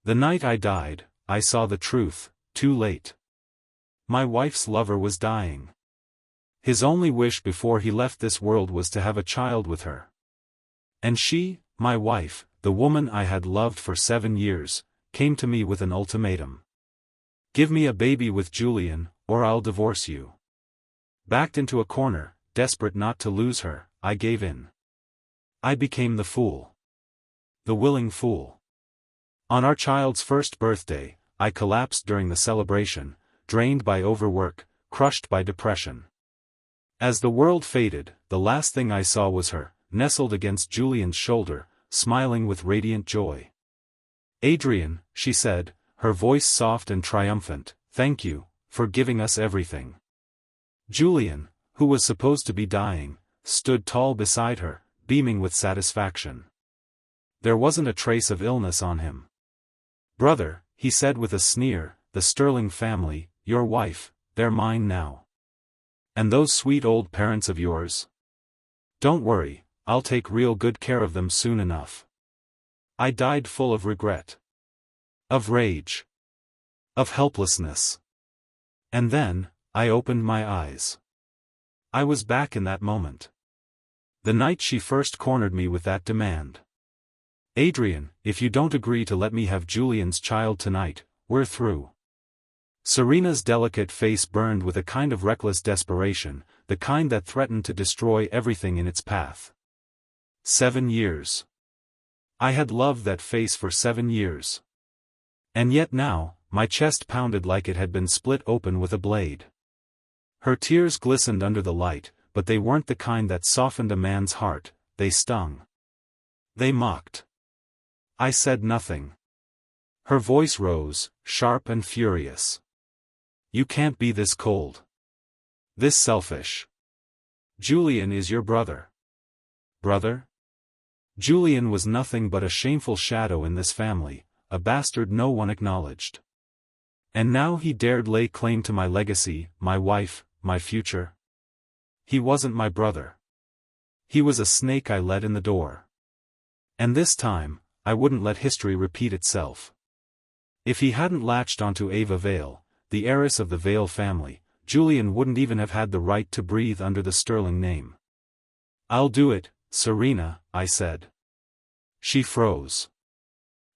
The night I died, I saw the truth, too late. My wife's lover was dying. His only wish before he left this world was to have a child with her. And she, my wife, the woman I had loved for 7 years, came to me with an ultimatum. Give me a baby with Julian, or I'll divorce you. Backed into a corner, desperate not to lose her, I gave in. I became the fool. The willing fool. On our child's first birthday, I collapsed during the celebration, drained by overwork, crushed by depression. As the world faded, the last thing I saw was her, nestled against Julian's shoulder, smiling with radiant joy. "Adrian," she said, her voice soft and triumphant, "thank you, for giving us everything." Julian, who was supposed to be dying, stood tall beside her, beaming with satisfaction. There wasn't a trace of illness on him. "Brother," he said with a sneer, "the Sterling family, your wife, they're mine now. And those sweet old parents of yours? Don't worry, I'll take real good care of them soon enough." I died full of regret. Of rage. Of helplessness. And then, I opened my eyes. I was back in that moment. The night she first cornered me with that demand. "Adrian, if you don't agree to let me have Julian's child tonight, we're through." Serena's delicate face burned with a kind of reckless desperation, the kind that threatened to destroy everything in its path. 7 years. I had loved that face for 7 years. And yet now, my chest pounded like it had been split open with a blade. Her tears glistened under the light, but they weren't the kind that softened a man's heart, they stung. They mocked. I said nothing. Her voice rose, sharp and furious. "You can't be this cold. This selfish. Julian is your brother." Brother? Julian was nothing but a shameful shadow in this family, a bastard no one acknowledged. And now he dared lay claim to my legacy, my wife, my future. He wasn't my brother. He was a snake I let in the door. And this time, I wouldn't let history repeat itself. If he hadn't latched onto Ava Vale, the heiress of the Vale family, Julian wouldn't even have had the right to breathe under the Sterling name. "I'll do it, Serena," I said. She froze.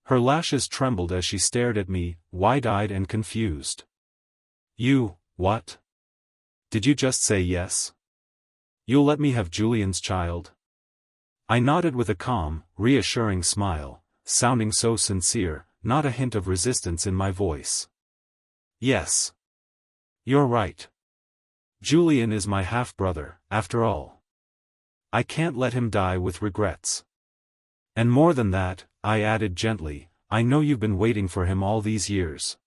Her lashes trembled as she stared at me, wide-eyed and confused. "You, what? Did you just say yes? You'll let me have Julian's child?" I nodded with a calm, reassuring smile, sounding so sincere, not a hint of resistance in my voice. "Yes. You're right. Julian is my half-brother, after all. I can't let him die with regrets. And more than that," I added gently, "I know you've been waiting for him all these years.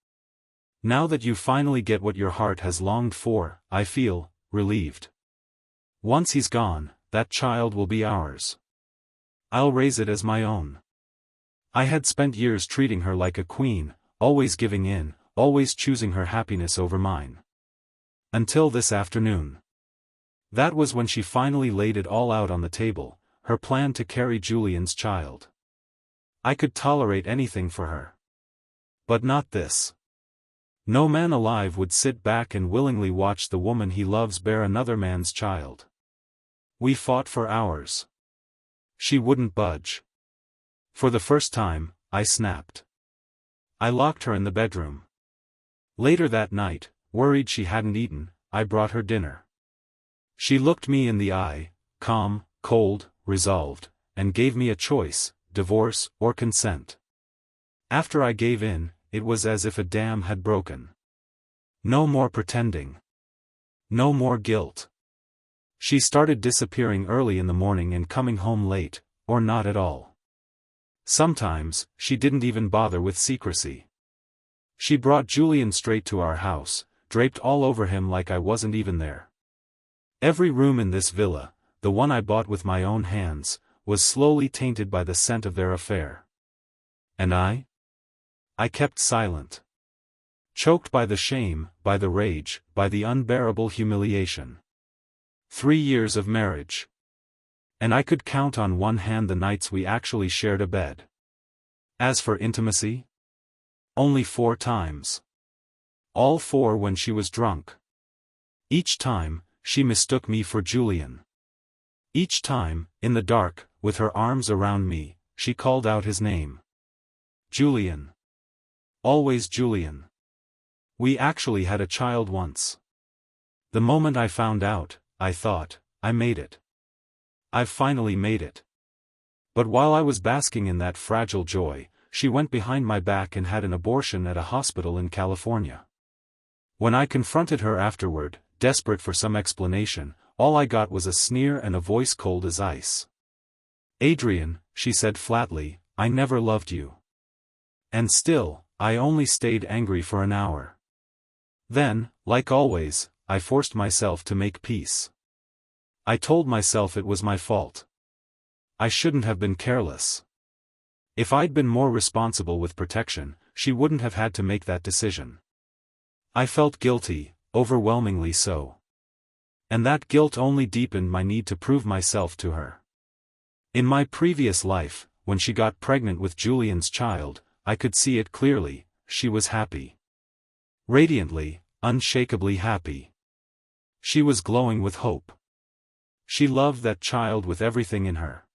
Now that you finally get what your heart has longed for, I feel relieved. Once he's gone, that child will be ours. I'll raise it as my own." I had spent years treating her like a queen, always giving in, always choosing her happiness over mine. Until this afternoon. That was when she finally laid it all out on the table, her plan to carry Julian's child. I could tolerate anything for her. But not this. No man alive would sit back and willingly watch the woman he loves bear another man's child. We fought for hours. She wouldn't budge. For the first time, I snapped. I locked her in the bedroom. Later that night, worried she hadn't eaten, I brought her dinner. She looked me in the eye, calm, cold, resolved, and gave me a choice, divorce or consent. After I gave in, it was as if a dam had broken. No more pretending. No more guilt. She started disappearing early in the morning and coming home late, or not at all. Sometimes, she didn't even bother with secrecy. She brought Julian straight to our house, draped all over him like I wasn't even there. Every room in this villa, the one I bought with my own hands, was slowly tainted by the scent of their affair. And I kept silent. Choked by the shame, by the rage, by the unbearable humiliation. 3 years of marriage. And I could count on one hand the nights we actually shared a bed. As for intimacy? Only 4 times. All 4 when she was drunk. Each time, she mistook me for Julian. Each time, in the dark, with her arms around me, she called out his name. Julian. Always Julian. We actually had a child once. The moment I found out, I thought, I made it. I've finally made it. But while I was basking in that fragile joy, she went behind my back and had an abortion at a hospital in California. When I confronted her afterward, desperate for some explanation, all I got was a sneer and a voice cold as ice. Adrian, she said flatly, I never loved you. And still, I only stayed angry for an hour. Then, like always, I forced myself to make peace. I told myself it was my fault. I shouldn't have been careless. If I'd been more responsible with protection, she wouldn't have had to make that decision. I felt guilty, overwhelmingly so. And that guilt only deepened my need to prove myself to her. In my previous life, when she got pregnant with Julian's child, I could see it clearly, she was happy. Radiantly, unshakably happy. She was glowing with hope. She loved that child with everything in her.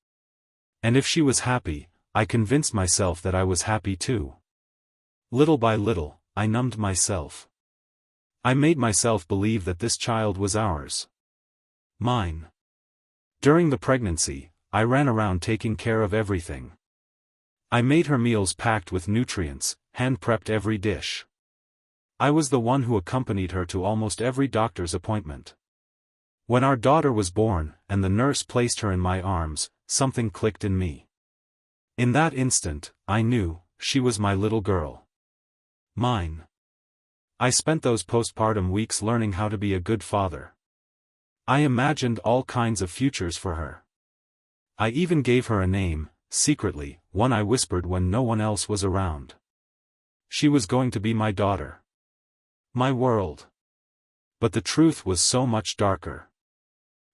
And if she was happy, I convinced myself that I was happy too. Little by little, I numbed myself. I made myself believe that this child was ours. Mine. During the pregnancy, I ran around taking care of everything. I made her meals packed with nutrients, hand-prepped every dish. I was the one who accompanied her to almost every doctor's appointment. When our daughter was born, and the nurse placed her in my arms, something clicked in me. In that instant, I knew, she was my little girl. Mine. I spent those postpartum weeks learning how to be a good father. I imagined all kinds of futures for her. I even gave her a name, secretly, one I whispered when no one else was around. She was going to be my daughter. My world. But the truth was so much darker.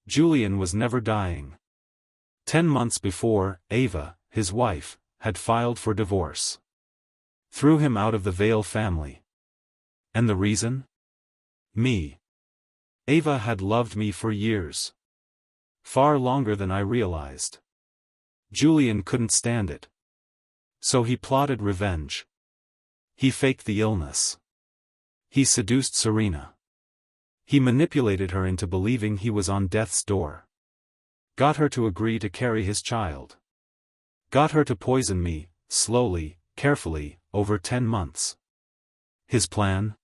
Julian was never dying. 10 months before, Ava, his wife, had filed for divorce. Threw him out of the Vale family. And the reason? Me. Ava had loved me for years. Far longer than I realized. Julian couldn't stand it. So he plotted revenge. He faked the illness. He seduced Serena. He manipulated her into believing he was on death's door. Got her to agree to carry his child. Got her to poison me, slowly, carefully, over 10 months. His plan?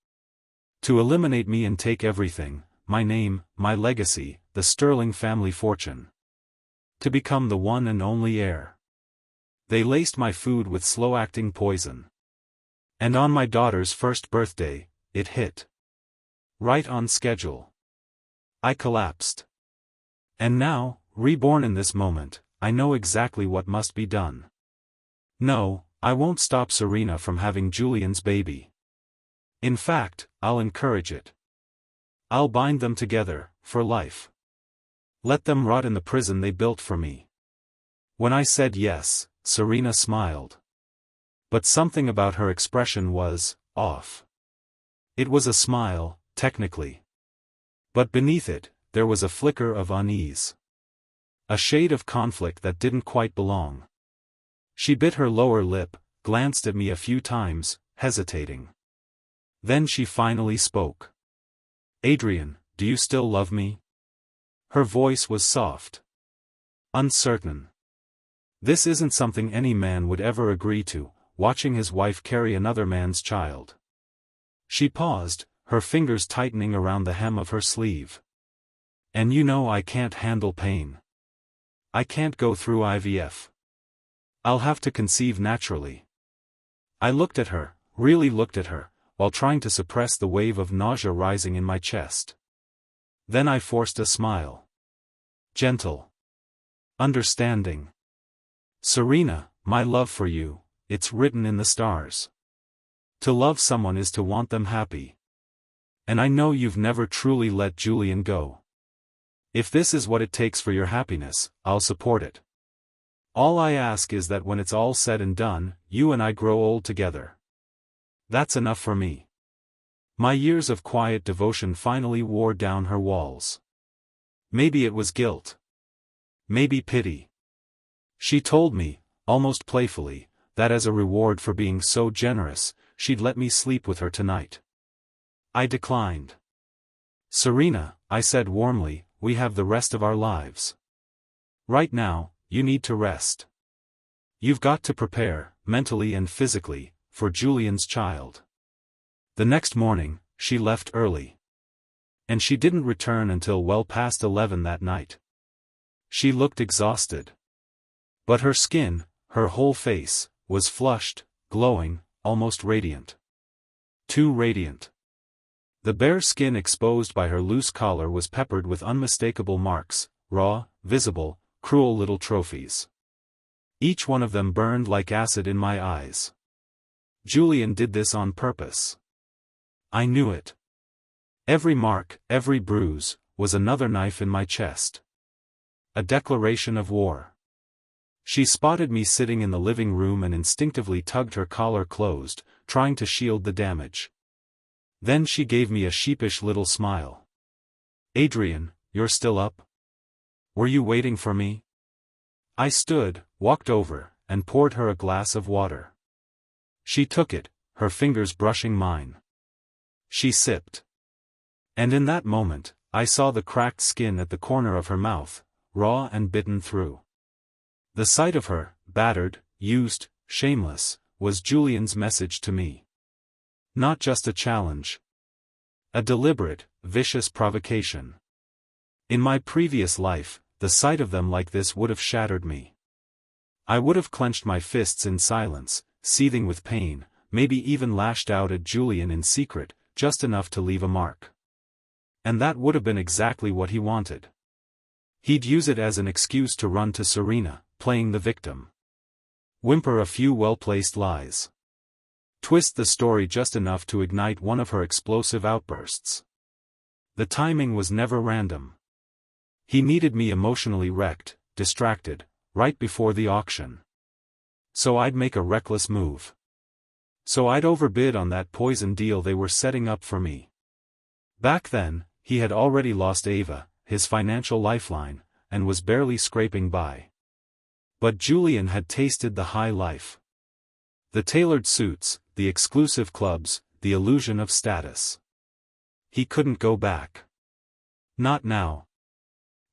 To eliminate me and take everything, my name, my legacy, the Sterling family fortune. To become the one and only heir. They laced my food with slow-acting poison. And on my daughter's first birthday, it hit. Right on schedule. I collapsed. And now, reborn in this moment, I know exactly what must be done. No, I won't stop Serena from having Julian's baby. In fact, I'll encourage it. I'll bind them together, for life. Let them rot in the prison they built for me. When I said yes, Serena smiled. But something about her expression was off. It was a smile, technically. But beneath it, there was a flicker of unease. A shade of conflict that didn't quite belong. She bit her lower lip, glanced at me a few times, hesitating. Then she finally spoke. Adrian, do you still love me? Her voice was soft. Uncertain. This isn't something any man would ever agree to, watching his wife carry another man's child. She paused, her fingers tightening around the hem of her sleeve. And you know I can't handle pain. I can't go through IVF. I'll have to conceive naturally. I looked at her, really looked at her, while trying to suppress the wave of nausea rising in my chest. Then I forced a smile. Gentle. Understanding. Serena, my love for you, it's written in the stars. To love someone is to want them happy. And I know you've never truly let Julian go. If this is what it takes for your happiness, I'll support it. All I ask is that when it's all said and done, you and I grow old together. That's enough for me. My years of quiet devotion finally wore down her walls. Maybe it was guilt. Maybe pity. She told me, almost playfully, that as a reward for being so generous, she'd let me sleep with her tonight. I declined. Serena, I said warmly, we have the rest of our lives. Right now, you need to rest. You've got to prepare, mentally and physically, for Julian's child. The next morning, she left early. And she didn't return until well past 11 that night. She looked exhausted. But her skin, her whole face, was flushed, glowing, almost radiant. Too radiant. The bare skin exposed by her loose collar was peppered with unmistakable marks, raw, visible, cruel little trophies. Each one of them burned like acid in my eyes. Julian did this on purpose. I knew it. Every mark, every bruise, was another knife in my chest. A declaration of war. She spotted me sitting in the living room and instinctively tugged her collar closed, trying to shield the damage. Then she gave me a sheepish little smile. Adrian, you're still up? Were you waiting for me? I stood, walked over, and poured her a glass of water. She took it, her fingers brushing mine. She sipped. And in that moment, I saw the cracked skin at the corner of her mouth, raw and bitten through. The sight of her, battered, used, shameless, was Julian's message to me. Not just a challenge. A deliberate, vicious provocation. In my previous life, the sight of them like this would have shattered me. I would have clenched my fists in silence, seething with pain, maybe even lashed out at Julian in secret, just enough to leave a mark. And that would have been exactly what he wanted. He'd use it as an excuse to run to Serena, playing the victim. Whimper a few well-placed lies. Twist the story just enough to ignite one of her explosive outbursts. The timing was never random. He needed me emotionally wrecked, distracted, right before the auction. So I'd make a reckless move. So I'd overbid on that poison deal they were setting up for me. Back then, he had already lost Ava, his financial lifeline, and was barely scraping by. But Julian had tasted the high life. The tailored suits, the exclusive clubs, the illusion of status. He couldn't go back. Not now.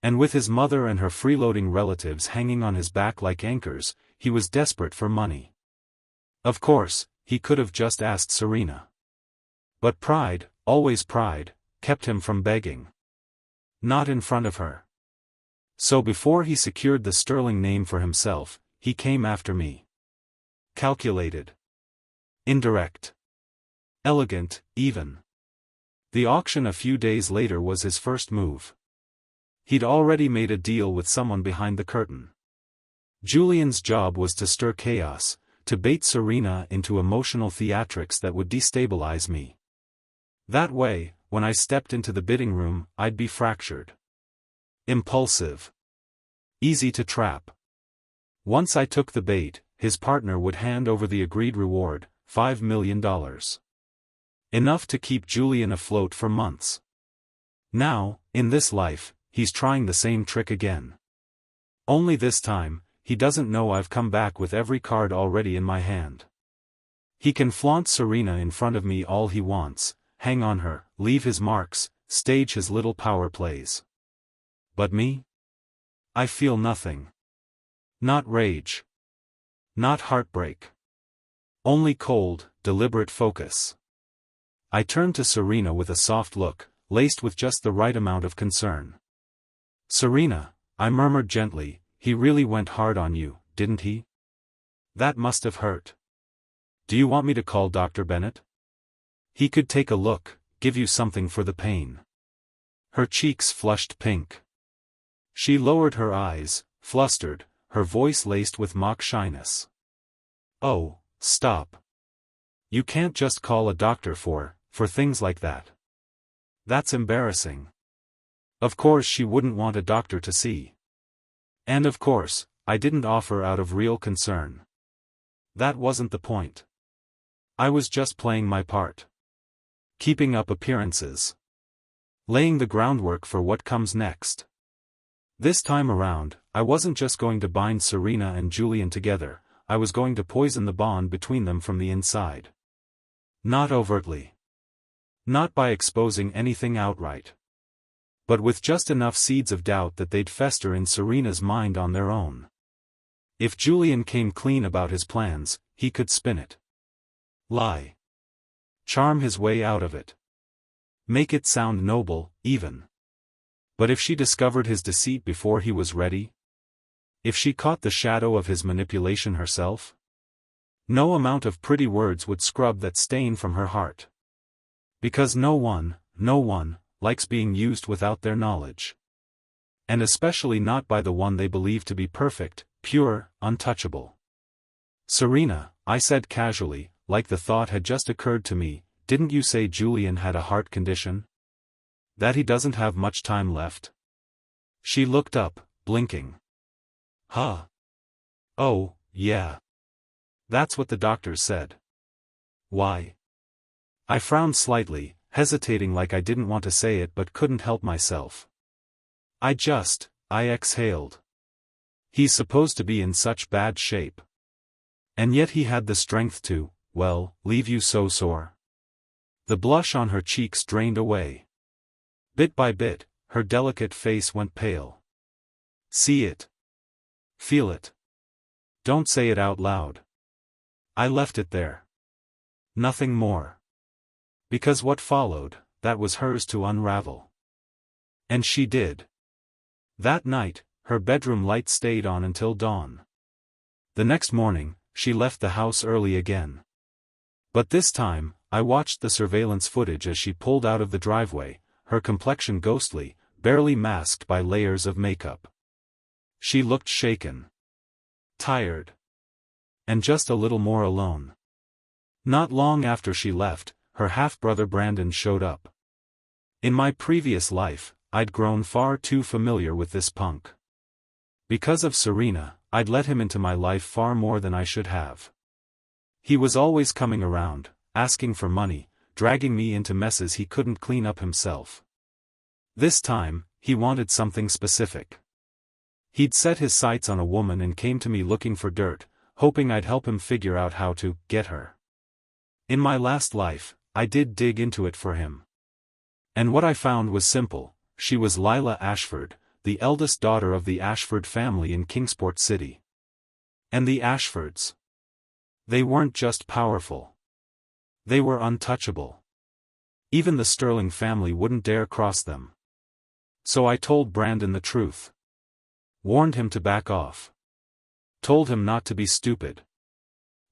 And with his mother and her freeloading relatives hanging on his back like anchors, he was desperate for money. Of course, he could have just asked Serena. But pride, always pride, kept him from begging. Not in front of her. So before he secured the sterling name for himself, he came after me. Calculated. Indirect. Elegant, even. The auction a few days later was his first move. He'd already made a deal with someone behind the curtain. Julian's job was to stir chaos, to bait Serena into emotional theatrics that would destabilize me. That way, when I stepped into the bidding room, I'd be fractured. Impulsive. Easy to trap. Once I took the bait, his partner would hand over the agreed reward, $5 million. Enough to keep Julian afloat for months. Now, in this life, he's trying the same trick again. Only this time, he doesn't know I've come back with every card already in my hand. He can flaunt Serena in front of me all he wants, hang on her, leave his marks, stage his little power plays. But me? I feel nothing. Not rage. Not heartbreak. Only cold, deliberate focus. I turned to Serena with a soft look, laced with just the right amount of concern. Serena, I murmured gently, he really went hard on you, didn't he? That must have hurt. Do you want me to call Dr. Bennett? He could take a look, give you something for the pain. Her cheeks flushed pink. She lowered her eyes, flustered, her voice laced with mock shyness. Oh, stop. You can't just call a doctor for things like that. That's embarrassing. Of course she wouldn't want a doctor to see. And of course, I didn't offer out of real concern. That wasn't the point. I was just playing my part. Keeping up appearances. Laying the groundwork for what comes next. This time around, I wasn't just going to bind Serena and Julian together, I was going to poison the bond between them from the inside. Not overtly. Not by exposing anything outright. But with just enough seeds of doubt that they'd fester in Serena's mind on their own. If Julian came clean about his plans, he could spin it. Lie. Charm his way out of it. Make it sound noble, even. But if she discovered his deceit before he was ready? If she caught the shadow of his manipulation herself? No amount of pretty words would scrub that stain from her heart. Because no one, likes being used without their knowledge. And especially not by the one they believe to be perfect, pure, untouchable. Serena, I said casually, like the thought had just occurred to me, didn't you say Julian had a heart condition? That he doesn't have much time left? She looked up, blinking. Huh? Oh, yeah. That's what the doctors said. Why? I frowned slightly, hesitating like I didn't want to say it but couldn't help myself. I exhaled. He's supposed to be in such bad shape. And yet he had the strength to, well, leave you so sore. The blush on her cheeks drained away. Bit by bit, her delicate face went pale. See it. Feel it. Don't say it out loud. I left it there. Nothing more. Because what followed, that was hers to unravel. And she did. That night, her bedroom light stayed on until dawn. The next morning, she left the house early again. But this time, I watched the surveillance footage as she pulled out of the driveway, her complexion ghostly, barely masked by layers of makeup. She looked shaken. Tired. And just a little more alone. Not long after she left, her half-brother Brandon showed up. In my previous life, I'd grown far too familiar with this punk. Because of Serena, I'd let him into my life far more than I should have. He was always coming around, asking for money, dragging me into messes he couldn't clean up himself. This time, he wanted something specific. He'd set his sights on a woman and came to me looking for dirt, hoping I'd help him figure out how to get her. In my last life, I did dig into it for him. And what I found was simple: she was Lila Ashford, the eldest daughter of the Ashford family in Kingsport City. And the Ashfords. They weren't just powerful. They were untouchable. Even the Sterling family wouldn't dare cross them. So I told Brandon the truth. Warned him to back off. Told him not to be stupid.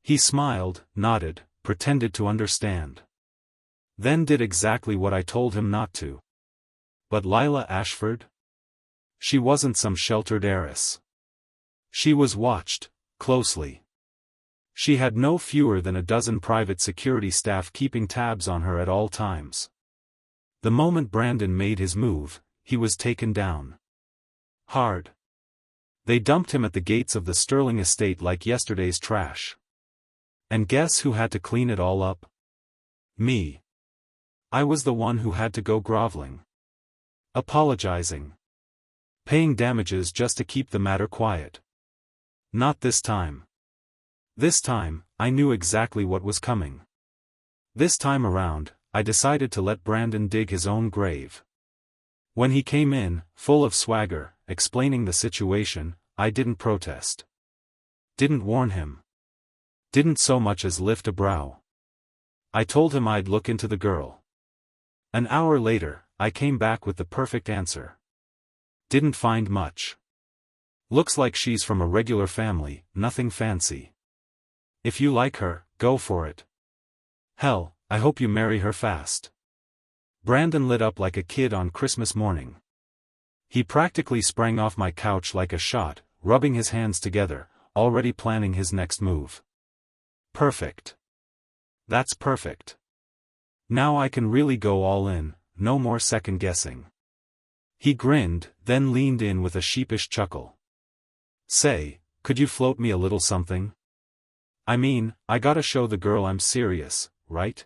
He smiled, nodded, pretended to understand. Then did exactly what I told him not to. But Lila Ashford? She wasn't some sheltered heiress. She was watched, closely. She had no fewer than a dozen private security staff keeping tabs on her at all times. The moment Brandon made his move, he was taken down. Hard. They dumped him at the gates of the Sterling estate like yesterday's trash. And guess who had to clean it all up? Me. I was the one who had to go groveling. Apologizing. Paying damages just to keep the matter quiet. Not this time. This time, I knew exactly what was coming. This time around, I decided to let Brandon dig his own grave. When he came in, full of swagger, explaining the situation, I didn't protest. Didn't warn him. Didn't so much as lift a brow. I told him I'd look into the girl. An hour later, I came back with the perfect answer. Didn't find much. Looks like she's from a regular family, nothing fancy. If you like her, go for it. Hell, I hope you marry her fast. Brandon lit up like a kid on Christmas morning. He practically sprang off my couch like a shot, rubbing his hands together, already planning his next move. Perfect. That's perfect. Now I can really go all in, no more second guessing. He grinned, then leaned in with a sheepish chuckle. Say, could you float me a little something? I mean, I gotta show the girl I'm serious, right?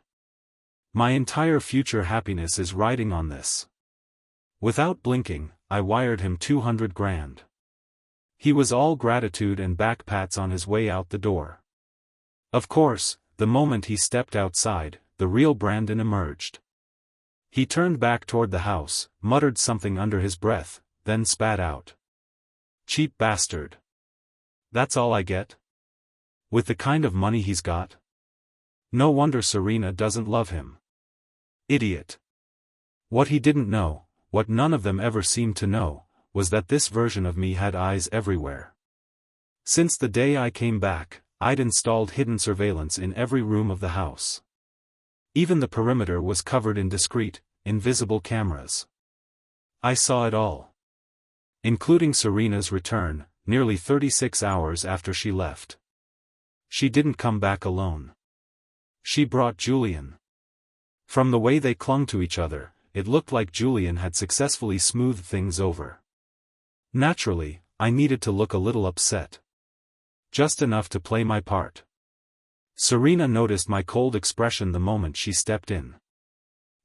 My entire future happiness is riding on this. Without blinking, I wired him 200 grand. He was all gratitude and back pats on his way out the door. Of course, the moment he stepped outside, the real Brandon emerged. He turned back toward the house, muttered something under his breath, then spat out. Cheap bastard. That's all I get? With the kind of money he's got? No wonder Serena doesn't love him. Idiot. What he didn't know, what none of them ever seemed to know, was that this version of me had eyes everywhere. Since the day I came back, I'd installed hidden surveillance in every room of the house. Even the perimeter was covered in discreet, invisible cameras. I saw it all. Including Serena's return, nearly 36 hours after she left. She didn't come back alone. She brought Julian. From the way they clung to each other, it looked like Julian had successfully smoothed things over. Naturally, I needed to look a little upset. Just enough to play my part. Serena noticed my cold expression the moment she stepped in.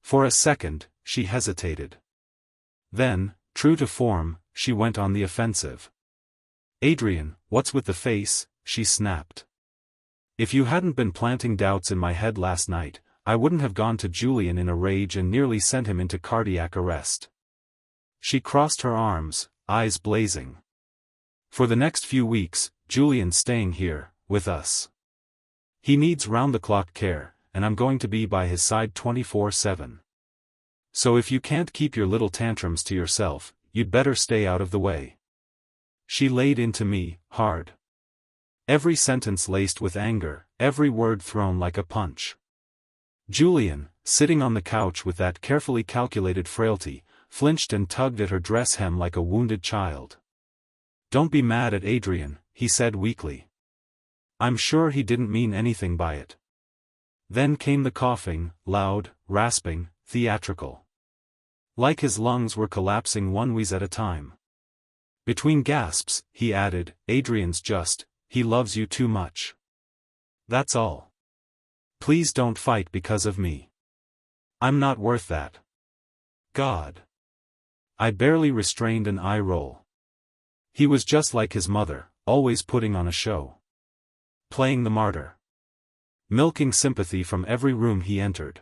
For a second, she hesitated. Then, true to form, she went on the offensive. Adrian, what's with the face? She snapped. If you hadn't been planting doubts in my head last night, I wouldn't have gone to Julian in a rage and nearly sent him into cardiac arrest. She crossed her arms, eyes blazing. For the next few weeks, Julian's staying here, with us. He needs round-the-clock care, and I'm going to be by his side 24/7. So if you can't keep your little tantrums to yourself, you'd better stay out of the way. She laid into me, hard. Every sentence laced with anger, every word thrown like a punch. Julian, sitting on the couch with that carefully calculated frailty, flinched and tugged at her dress hem like a wounded child. Don't be mad at Adrian, he said weakly. I'm sure he didn't mean anything by it. Then came the coughing, loud, rasping, theatrical. Like his lungs were collapsing one wheeze at a time. Between gasps, he added, he loves you too much. That's all. Please don't fight because of me. I'm not worth that. God. I barely restrained an eye roll. He was just like his mother, always putting on a show. Playing the martyr. Milking sympathy from every room he entered.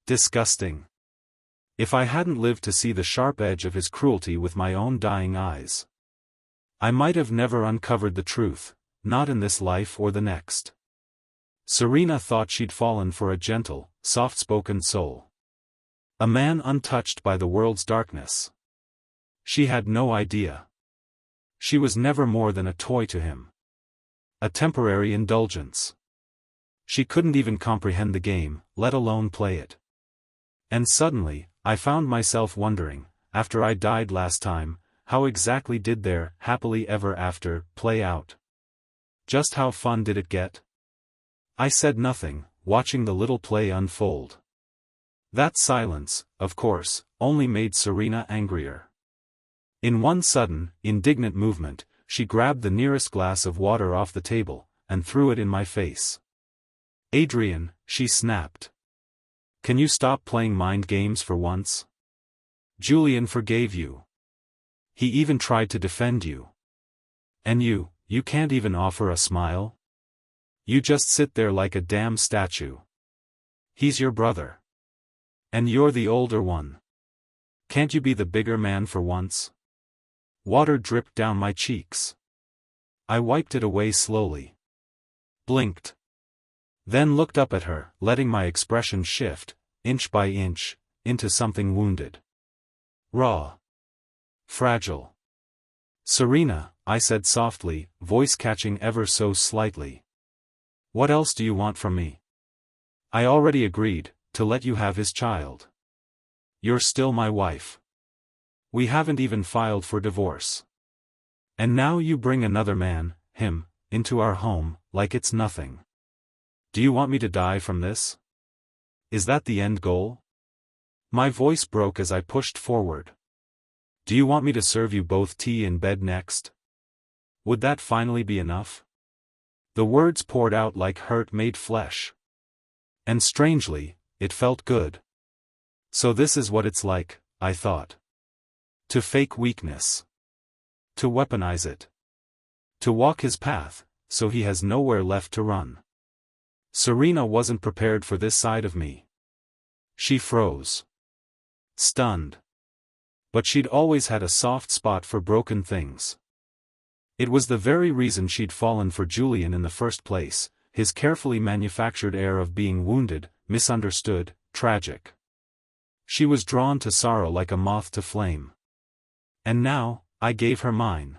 Disgusting. If I hadn't lived to see the sharp edge of his cruelty with my own dying eyes, I might have never uncovered the truth, not in this life or the next. Serena thought she'd fallen for a gentle, soft-spoken soul. A man untouched by the world's darkness. She had no idea. She was never more than a toy to him. A temporary indulgence. She couldn't even comprehend the game, let alone play it. And suddenly, I found myself wondering, after I died last time, how exactly did their happily ever after play out? Just how fun did it get? I said nothing, watching the little play unfold. That silence, of course, only made Serena angrier. In one sudden, indignant movement, she grabbed the nearest glass of water off the table, and threw it in my face. Adrian, she snapped. Can you stop playing mind games for once? Julian forgave you. He even tried to defend you. And you can't even offer a smile? You just sit there like a damn statue. He's your brother. And you're the older one. Can't you be the bigger man for once? Water dripped down my cheeks. I wiped it away slowly. Blinked. Then looked up at her, letting my expression shift, inch by inch, into something wounded. Raw. Fragile. Serena, I said softly, voice catching ever so slightly. What else do you want from me? I already agreed, to let you have his child. You're still my wife. We haven't even filed for divorce. And now you bring another man, him, into our home, like it's nothing. Do you want me to die from this? Is that the end goal? My voice broke as I pushed forward. Do you want me to serve you both tea in bed next? Would that finally be enough? The words poured out like hurt-made flesh. And strangely, it felt good. So this is what it's like, I thought. To fake weakness. To weaponize it. To walk his path, so he has nowhere left to run. Serena wasn't prepared for this side of me. She froze. Stunned. But she'd always had a soft spot for broken things. It was the very reason she'd fallen for Julian in the first place, his carefully manufactured air of being wounded, misunderstood, tragic. She was drawn to sorrow like a moth to flame. And now, I gave her mine.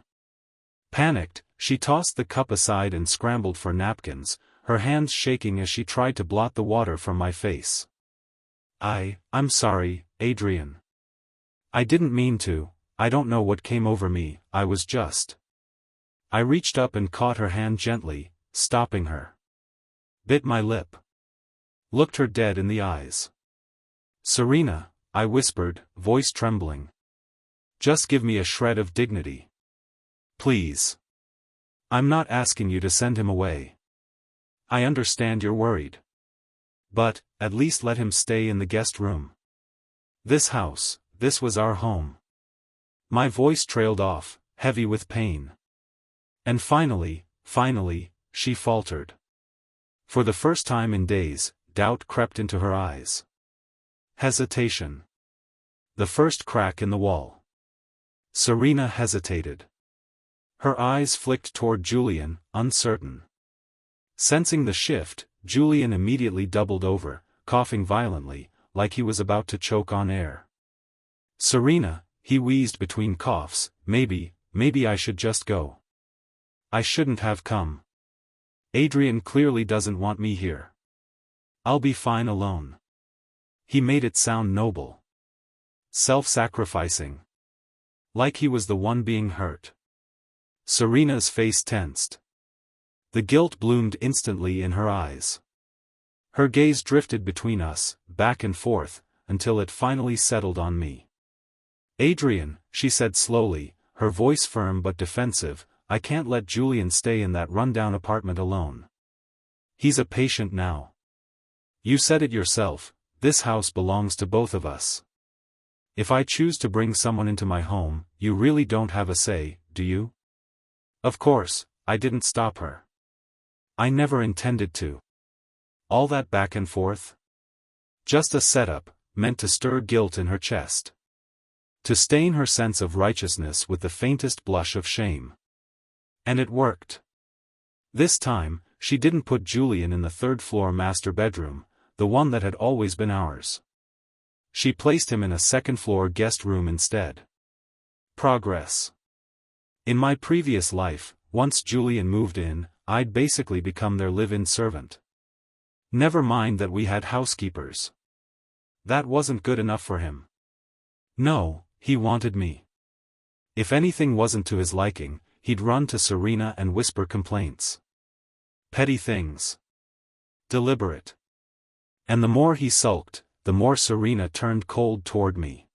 Panicked, she tossed the cup aside and scrambled for napkins, her hands shaking as she tried to blot the water from my face. I'm sorry, Adrian. I didn't mean to, I don't know what came over me, I was just. I reached up and caught her hand gently, stopping her. Bit my lip. Looked her dead in the eyes. Serena, I whispered, voice trembling. Just give me a shred of dignity. Please. I'm not asking you to send him away. I understand you're worried. But, at least let him stay in the guest room. This house, this was our home. My voice trailed off, heavy with pain. And finally, she faltered. For the first time in days, doubt crept into her eyes. Hesitation. The first crack in the wall. Serena hesitated. Her eyes flicked toward Julian, uncertain. Sensing the shift, Julian immediately doubled over, coughing violently, like he was about to choke on air. Serena, he wheezed between coughs, maybe I should just go. I shouldn't have come. Adrian clearly doesn't want me here. I'll be fine alone. He made it sound noble. Self-sacrificing. Like he was the one being hurt. Serena's face tensed. The guilt bloomed instantly in her eyes. Her gaze drifted between us, back and forth, until it finally settled on me. Adrian, she said slowly, her voice firm but defensive, I can't let Julian stay in that rundown apartment alone. He's a patient now. You said it yourself, this house belongs to both of us. If I choose to bring someone into my home, you really don't have a say, do you? Of course, I didn't stop her. I never intended to. All that back and forth? Just a setup, meant to stir guilt in her chest. To stain her sense of righteousness with the faintest blush of shame. And it worked. This time, she didn't put Julian in the third-floor master bedroom, the one that had always been ours. She placed him in a second-floor guest room instead. Progress. In my previous life, once Julian moved in, I'd basically become their live-in servant. Never mind that we had housekeepers. That wasn't good enough for him. No, he wanted me. If anything wasn't to his liking, he'd run to Serena and whisper complaints. Petty things. Deliberate. And the more he sulked, the more Serena turned cold toward me.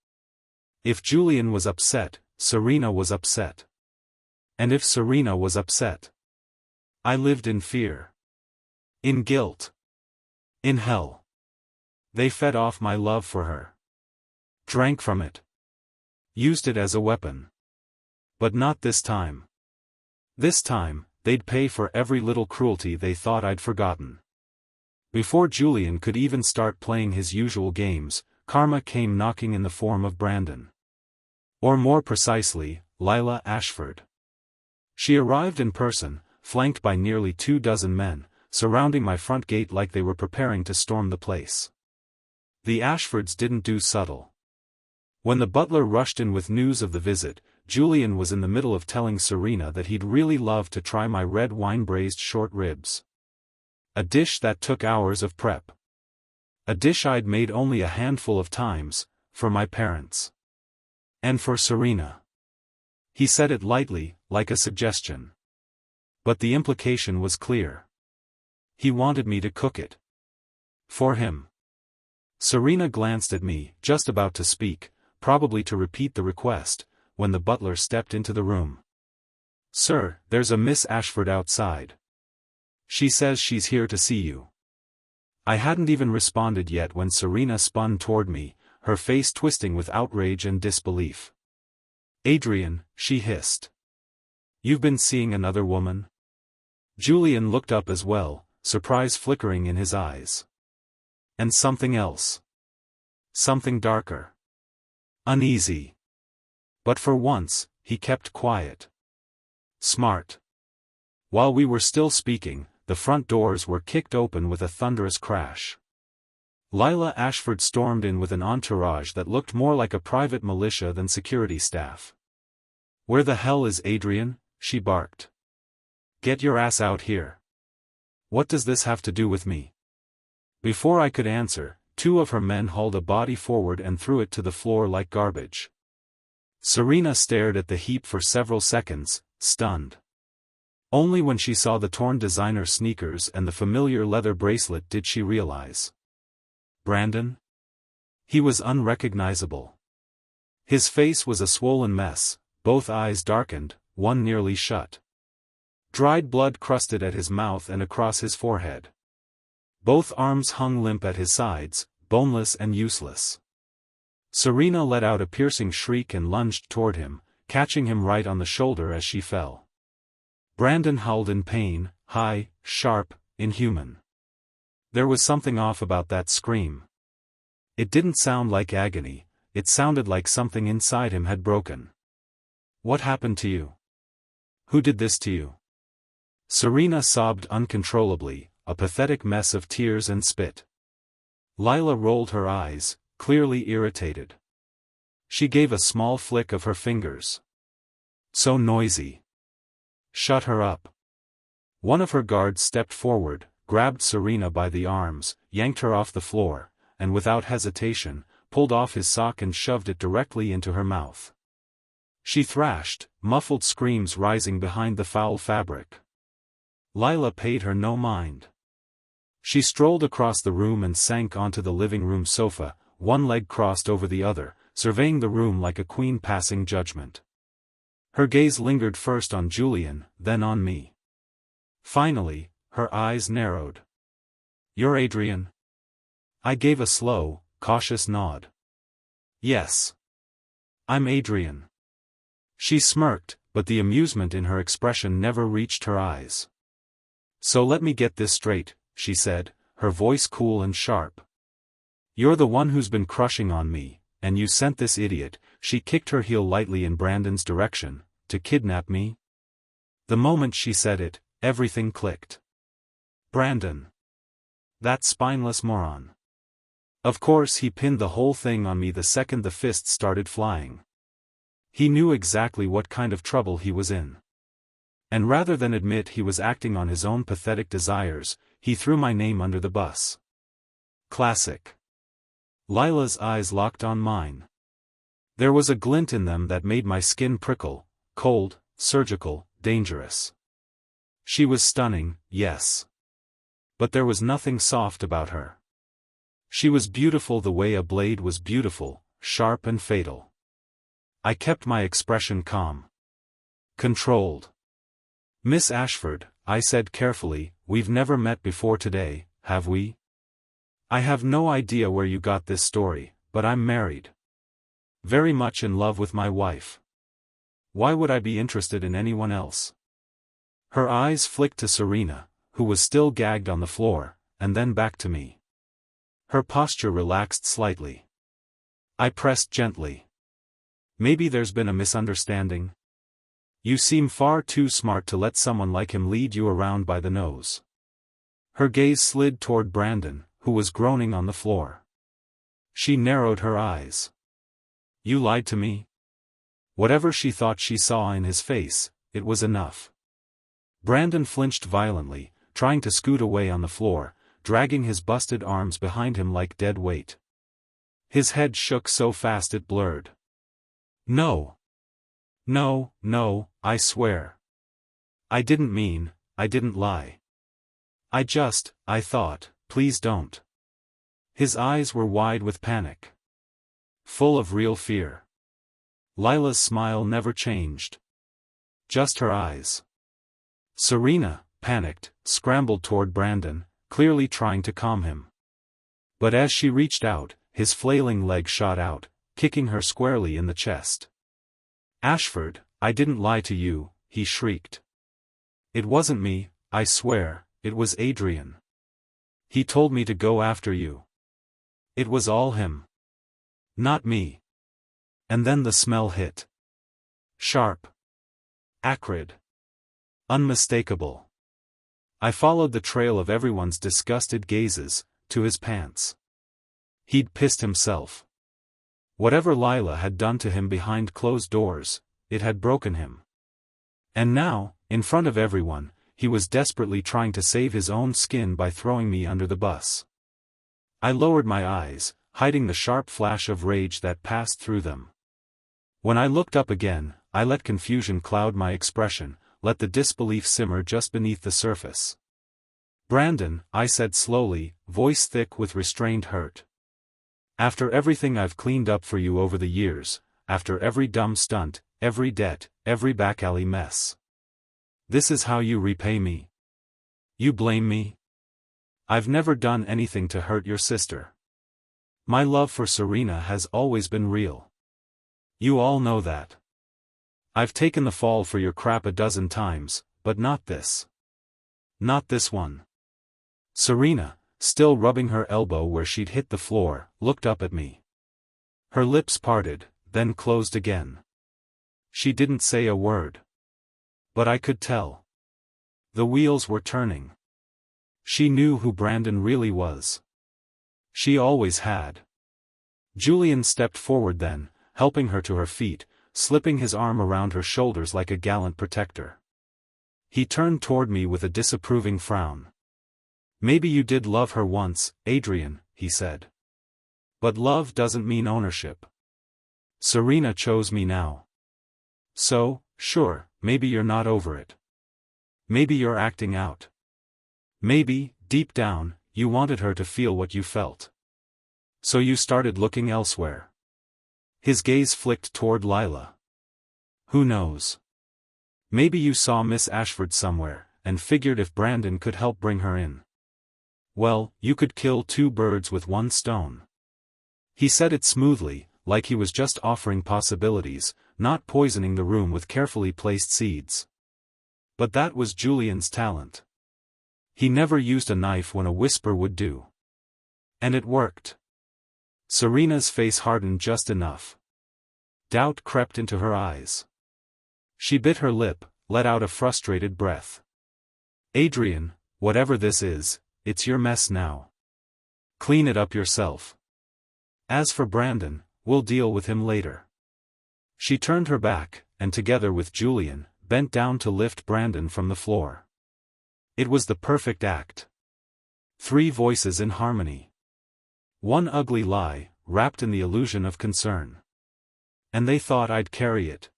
If Julian was upset, Serena was upset. And if Serena was upset, I lived in fear. In guilt. In hell. They fed off my love for her. Drank from it. Used it as a weapon. But not this time. This time, they'd pay for every little cruelty they thought I'd forgotten. Before Julian could even start playing his usual games, karma came knocking in the form of Brandon. Or more precisely, Lila Ashford. She arrived in person, flanked by nearly 24 men, surrounding my front gate like they were preparing to storm the place. The Ashfords didn't do subtle. When the butler rushed in with news of the visit, Julian was in the middle of telling Serena that he'd really love to try my red wine braised short ribs. A dish that took hours of prep. A dish I'd made only a handful of times, for my parents. And for Serena. He said it lightly, like a suggestion. But the implication was clear. He wanted me to cook it. For him. Serena glanced at me, just about to speak, probably to repeat the request, when the butler stepped into the room. Sir, there's a Miss Ashford outside. She says she's here to see you. I hadn't even responded yet when Serena spun toward me, her face twisting with outrage and disbelief. "Adrian," she hissed. "You've been seeing another woman?" Julian looked up as well, surprise flickering in his eyes. "And something else. Something darker." Uneasy. But for once, he kept quiet. Smart. While we were still speaking, the front doors were kicked open with a thunderous crash. Lila Ashford stormed in with an entourage that looked more like a private militia than security staff. "Where the hell is Adrian?" she barked. "Get your ass out here." "What does this have to do with me?" Before I could answer, two of her men hauled a body forward and threw it to the floor like garbage. Serena stared at the heap for several seconds, stunned. Only when she saw the torn designer sneakers and the familiar leather bracelet did she realize. Brandon? He was unrecognizable. His face was a swollen mess, both eyes darkened, one nearly shut. Dried blood crusted at his mouth and across his forehead. Both arms hung limp at his sides, boneless and useless. Serena let out a piercing shriek and lunged toward him, catching him right on the shoulder as she fell. Brandon howled in pain, high, sharp, inhuman. There was something off about that scream. It didn't sound like agony, it sounded like something inside him had broken. "What happened to you? Who did this to you?" Serena sobbed uncontrollably, a pathetic mess of tears and spit. Lila rolled her eyes, clearly irritated. She gave a small flick of her fingers. "So noisy. Shut her up." One of her guards stepped forward, grabbed Serena by the arms, yanked her off the floor, and without hesitation, pulled off his sock and shoved it directly into her mouth. She thrashed, muffled screams rising behind the foul fabric. Lila paid her no mind. She strolled across the room and sank onto the living room sofa, one leg crossed over the other, surveying the room like a queen passing judgment. Her gaze lingered first on Julian, then on me. Finally, her eyes narrowed. "You're Adrian?" I gave a slow, cautious nod. "Yes. I'm Adrian." She smirked, but the amusement in her expression never reached her eyes. "So let me get this straight," she said, her voice cool and sharp. "You're the one who's been crushing on me, and you sent this idiot," she kicked her heel lightly in Brandon's direction, "to kidnap me?" The moment she said it, everything clicked. Brandon. That spineless moron. Of course he pinned the whole thing on me the second the fists started flying. He knew exactly what kind of trouble he was in. And rather than admit he was acting on his own pathetic desires, he threw my name under the bus. Classic. Lila's eyes locked on mine. There was a glint in them that made my skin prickle, cold, surgical, dangerous. She was stunning, yes. But there was nothing soft about her. She was beautiful the way a blade was beautiful, sharp and fatal. I kept my expression calm. Controlled. "Miss Ashford," I said carefully, "we've never met before today, have we? I have no idea where you got this story, but I'm married. Very much in love with my wife. Why would I be interested in anyone else?" Her eyes flicked to Serena, who was still gagged on the floor, and then back to me. Her posture relaxed slightly. I pressed gently. "Maybe there's been a misunderstanding. You seem far too smart to let someone like him lead you around by the nose." Her gaze slid toward Brandon, who was groaning on the floor. She narrowed her eyes. "You lied to me?" Whatever she thought she saw in his face, it was enough. Brandon flinched violently, trying to scoot away on the floor, dragging his busted arms behind him like dead weight. His head shook so fast it blurred. "No. No, no, I swear. I didn't mean, I didn't lie. I thought, please don't." His eyes were wide with panic. Full of real fear. Lila's smile never changed. Just her eyes. Serena, panicked, scrambled toward Brandon, clearly trying to calm him. But as she reached out, his flailing leg shot out, kicking her squarely in the chest. "Ashford, I didn't lie to you," he shrieked. "It wasn't me, I swear, it was Adrian. He told me to go after you. It was all him. Not me." And then the smell hit. Sharp. Acrid. Unmistakable. I followed the trail of everyone's disgusted gazes, to his pants. He'd pissed himself. Whatever Lila had done to him behind closed doors, it had broken him. And now, in front of everyone, he was desperately trying to save his own skin by throwing me under the bus. I lowered my eyes, hiding the sharp flash of rage that passed through them. When I looked up again, I let confusion cloud my expression, let the disbelief simmer just beneath the surface. "Brandon," I said slowly, voice thick with restrained hurt. "After everything I've cleaned up for you over the years, after every dumb stunt, every debt, every back alley mess. This is how you repay me? You blame me? I've never done anything to hurt your sister. My love for Serena has always been real. You all know that. I've taken the fall for your crap a dozen times, but not this. Not this one." Serena, still rubbing her elbow where she'd hit the floor, looked up at me. Her lips parted, then closed again. She didn't say a word. But I could tell. The wheels were turning. She knew who Brandon really was. She always had. Julian stepped forward then, helping her to her feet, slipping his arm around her shoulders like a gallant protector. He turned toward me with a disapproving frown. "Maybe you did love her once, Adrian," he said. "But love doesn't mean ownership. Serena chose me now. So, sure, maybe you're not over it. Maybe you're acting out. Maybe, deep down, you wanted her to feel what you felt. So you started looking elsewhere." His gaze flicked toward Lila. "Who knows? Maybe you saw Miss Ashford somewhere, and figured if Brandon could help bring her in. Well, you could kill two birds with one stone." He said it smoothly, like he was just offering possibilities, not poisoning the room with carefully placed seeds. But that was Julian's talent. He never used a knife when a whisper would do. And it worked. Serena's face hardened just enough. Doubt crept into her eyes. She bit her lip, let out a frustrated breath. "Adrian, whatever this is, it's your mess now. Clean it up yourself. As for Brandon, we'll deal with him later." She turned her back, and together with Julian, bent down to lift Brandon from the floor. It was the perfect act. 3 voices in harmony. One ugly lie, wrapped in the illusion of concern. And they thought I'd carry it.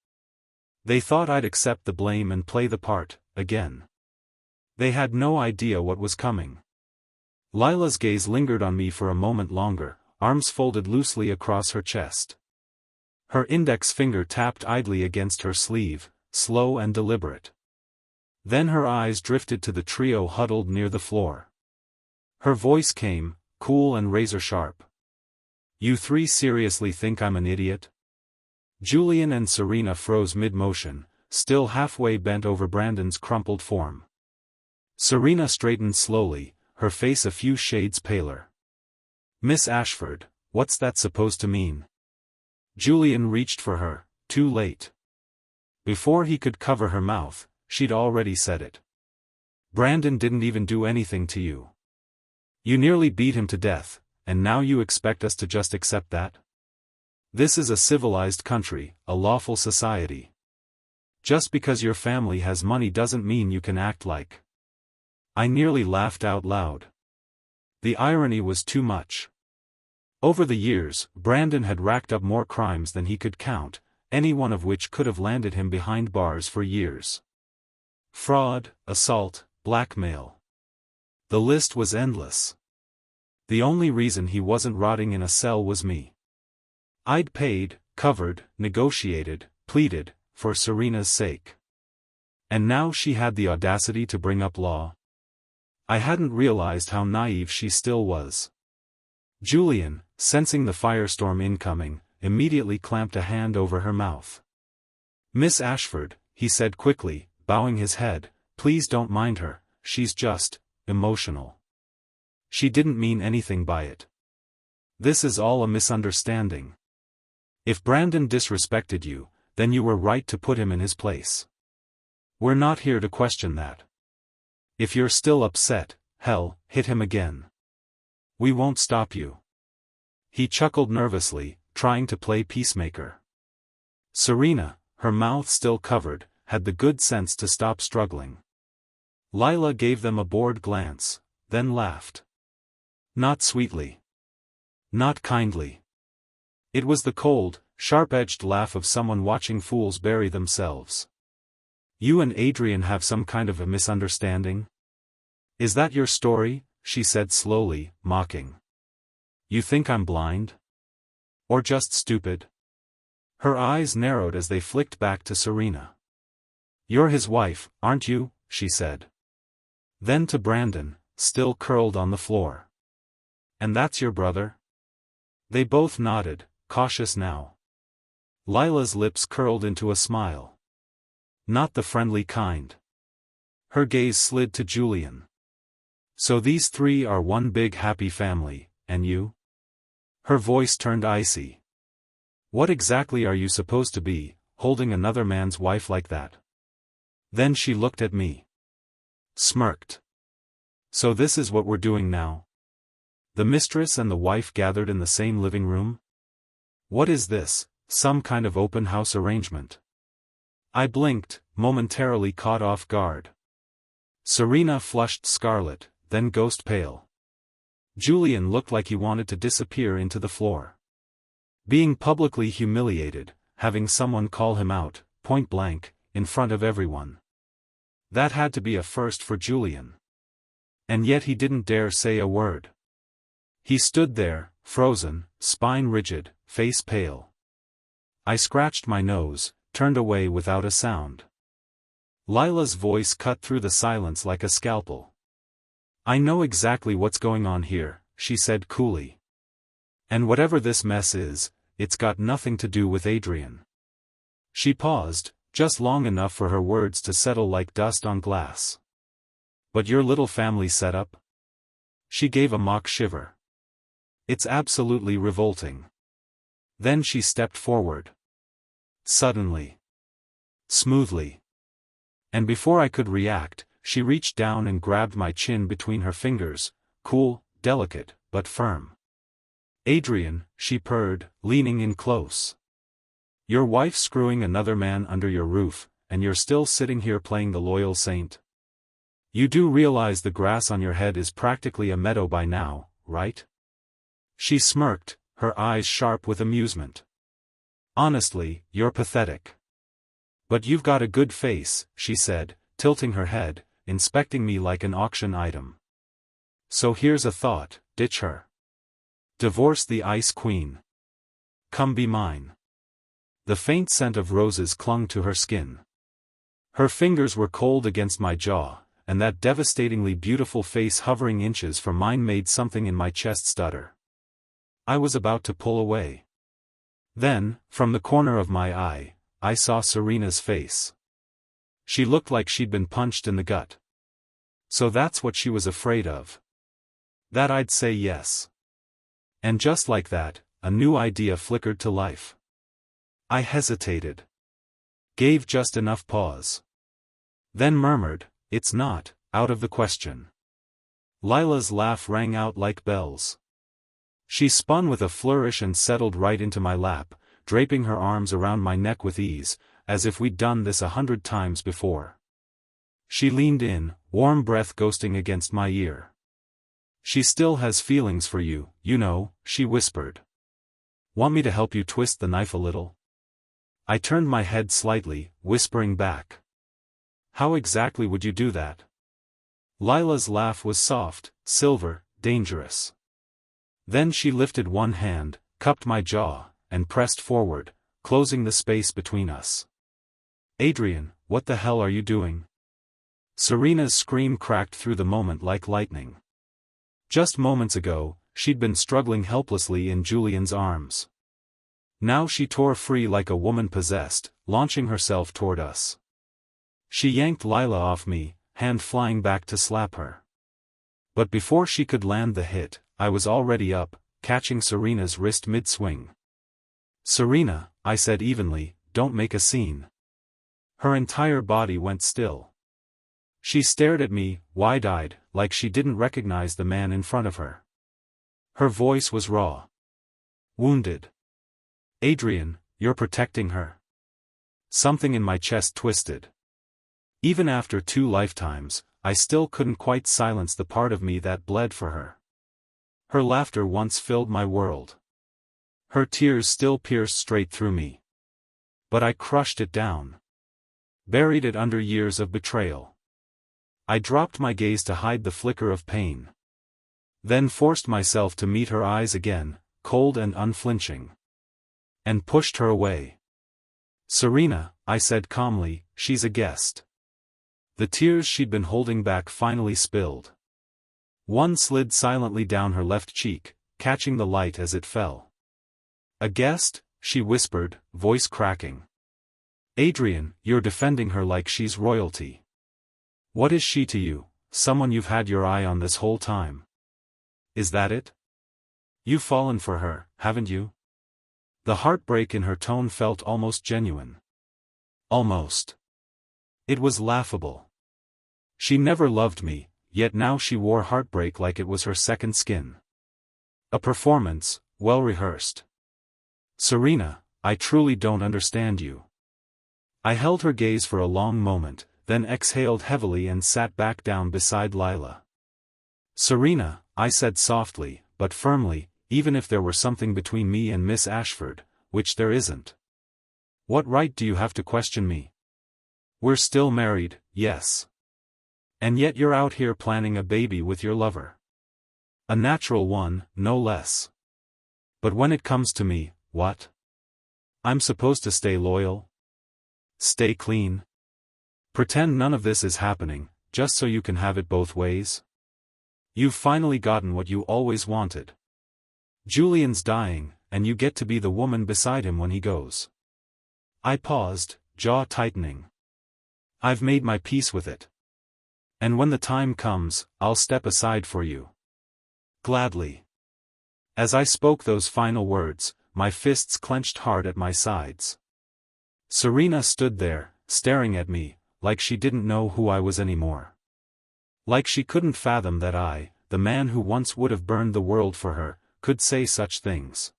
They thought I'd accept the blame and play the part, again. They had no idea what was coming. Lila's gaze lingered on me for a moment longer, arms folded loosely across her chest. Her index finger tapped idly against her sleeve, slow and deliberate. Then her eyes drifted to the trio huddled near the floor. Her voice came, cool and razor-sharp. "You 3 seriously think I'm an idiot?" Julian and Serena froze mid-motion, still halfway bent over Brandon's crumpled form. Serena straightened slowly, her face a few shades paler. "Miss Ashford, what's that supposed to mean?" Julian reached for her, too late. Before he could cover her mouth, she'd already said it. "Brandon didn't even do anything to you. You nearly beat him to death, and now you expect us to just accept that? This is a civilized country, a lawful society. Just because your family has money doesn't mean you can act like—" I nearly laughed out loud. The irony was too much. Over the years, Brandon had racked up more crimes than he could count, any one of which could have landed him behind bars for years. Fraud, assault, blackmail. The list was endless. The only reason he wasn't rotting in a cell was me. I'd paid, covered, negotiated, pleaded, for Serena's sake. And now she had the audacity to bring up law. I hadn't realized how naive she still was. Julian, sensing the firestorm incoming, immediately clamped a hand over her mouth. "Miss Ashford," he said quickly, bowing his head, "please don't mind her, she's just emotional. She didn't mean anything by it. This is all a misunderstanding. If Brandon disrespected you, then you were right to put him in his place. We're not here to question that. If you're still upset, hell, hit him again. We won't stop you." He chuckled nervously, trying to play peacemaker. Serena, her mouth still covered, had the good sense to stop struggling. Lila gave them a bored glance, then laughed. Not sweetly. Not kindly. It was the cold, sharp-edged laugh of someone watching fools bury themselves. "You and Adrian have some kind of a misunderstanding? Is that your story?" she said slowly, mocking. "You think I'm blind? Or just stupid?" Her eyes narrowed as they flicked back to Serena. "You're his wife, aren't you?" she said. Then to Brandon, still curled on the floor. "And that's your brother?" They both nodded, cautious now. Lila's lips curled into a smile. Not the friendly kind. Her gaze slid to Julian. "So these three are one big happy family, and you?" Her voice turned icy. "What exactly are you supposed to be, holding another man's wife like that?" Then she looked at me. Smirked. "So this is what we're doing now? The mistress and the wife gathered in the same living room? What is this, some kind of open house arrangement?" I blinked, momentarily caught off guard. Serena flushed scarlet, then ghost pale. Julian looked like he wanted to disappear into the floor. Being publicly humiliated, having someone call him out, point blank, in front of everyone. That had to be a first for Julian. And yet he didn't dare say a word. He stood there, frozen, spine rigid, face pale. I scratched my nose, turned away without a sound. Lila's voice cut through the silence like a scalpel. "I know exactly what's going on here," she said coolly. "And whatever this mess is, it's got nothing to do with Adrian." She paused, just long enough for her words to settle like dust on glass. "But your little family setup?" She gave a mock shiver. "It's absolutely revolting." Then she stepped forward. Suddenly. Smoothly. And before I could react, she reached down and grabbed my chin between her fingers, cool, delicate, but firm. "Adrian," she purred, leaning in close. "Your wife's screwing another man under your roof, and you're still sitting here playing the loyal saint. You do realize the grass on your head is practically a meadow by now, right?" She smirked, her eyes sharp with amusement. "Honestly, you're pathetic. But you've got a good face," she said, tilting her head, inspecting me like an auction item. "So here's a thought, ditch her. Divorce the Ice Queen. Come be mine." The faint scent of roses clung to her skin. Her fingers were cold against my jaw, and that devastatingly beautiful face hovering inches from mine made something in my chest stutter. I was about to pull away. Then, from the corner of my eye, I saw Serena's face. She looked like she'd been punched in the gut. So that's what she was afraid of. That I'd say yes. And just like that, a new idea flickered to life. I hesitated. Gave just enough pause. Then murmured, "It's not out of the question." Lila's laugh rang out like bells. She spun with a flourish and settled right into my lap, draping her arms around my neck with ease, as if we'd done this 100 times before. She leaned in, warm breath ghosting against my ear. "She still has feelings for you, you know," she whispered. "Want me to help you twist the knife a little?" I turned my head slightly, whispering back. "How exactly would you do that?" Lila's laugh was soft, silver, dangerous. Then she lifted one hand, cupped my jaw, and pressed forward, closing the space between us. "Adrian, what the hell are you doing?" Serena's scream cracked through the moment like lightning. Just moments ago, she'd been struggling helplessly in Julian's arms. Now she tore free like a woman possessed, launching herself toward us. She yanked Lila off me, hand flying back to slap her. But before she could land the hit, I was already up, catching Serena's wrist mid-swing. "Serena," I said evenly, "don't make a scene." Her entire body went still. She stared at me, wide-eyed, like she didn't recognize the man in front of her. Her voice was raw. Wounded. "Adrian, you're protecting her." Something in my chest twisted. Even after 2 lifetimes, I still couldn't quite silence the part of me that bled for her. Her laughter once filled my world. Her tears still pierced straight through me. But I crushed it down. Buried it under years of betrayal. I dropped my gaze to hide the flicker of pain. Then forced myself to meet her eyes again, cold and unflinching. And pushed her away. "Serena," I said calmly, "she's a guest." The tears she'd been holding back finally spilled. One slid silently down her left cheek, catching the light as it fell. "A guest?" she whispered, voice cracking. "Adrian, you're defending her like she's royalty. What is she to you? Someone you've had your eye on this whole time. Is that it? You've fallen for her, haven't you?" The heartbreak in her tone felt almost genuine. Almost. It was laughable. She never loved me, yet now she wore heartbreak like it was her second skin. A performance, well rehearsed. "Serena, I truly don't understand you." I held her gaze for a long moment, then exhaled heavily and sat back down beside Lila. "Serena," I said softly, but firmly, "even if there were something between me and Miss Ashford, which there isn't. What right do you have to question me? We're still married, yes. And yet you're out here planning a baby with your lover. A natural one, no less. But when it comes to me, what? I'm supposed to stay loyal? Stay clean? Pretend none of this is happening, just so you can have it both ways? You've finally gotten what you always wanted. Julian's dying, and you get to be the woman beside him when he goes." I paused, jaw tightening. "I've made my peace with it. And when the time comes, I'll step aside for you. Gladly." As I spoke those final words, my fists clenched hard at my sides. Serena stood there, staring at me, like she didn't know who I was anymore. Like she couldn't fathom that I, the man who once would have burned the world for her, could say such things.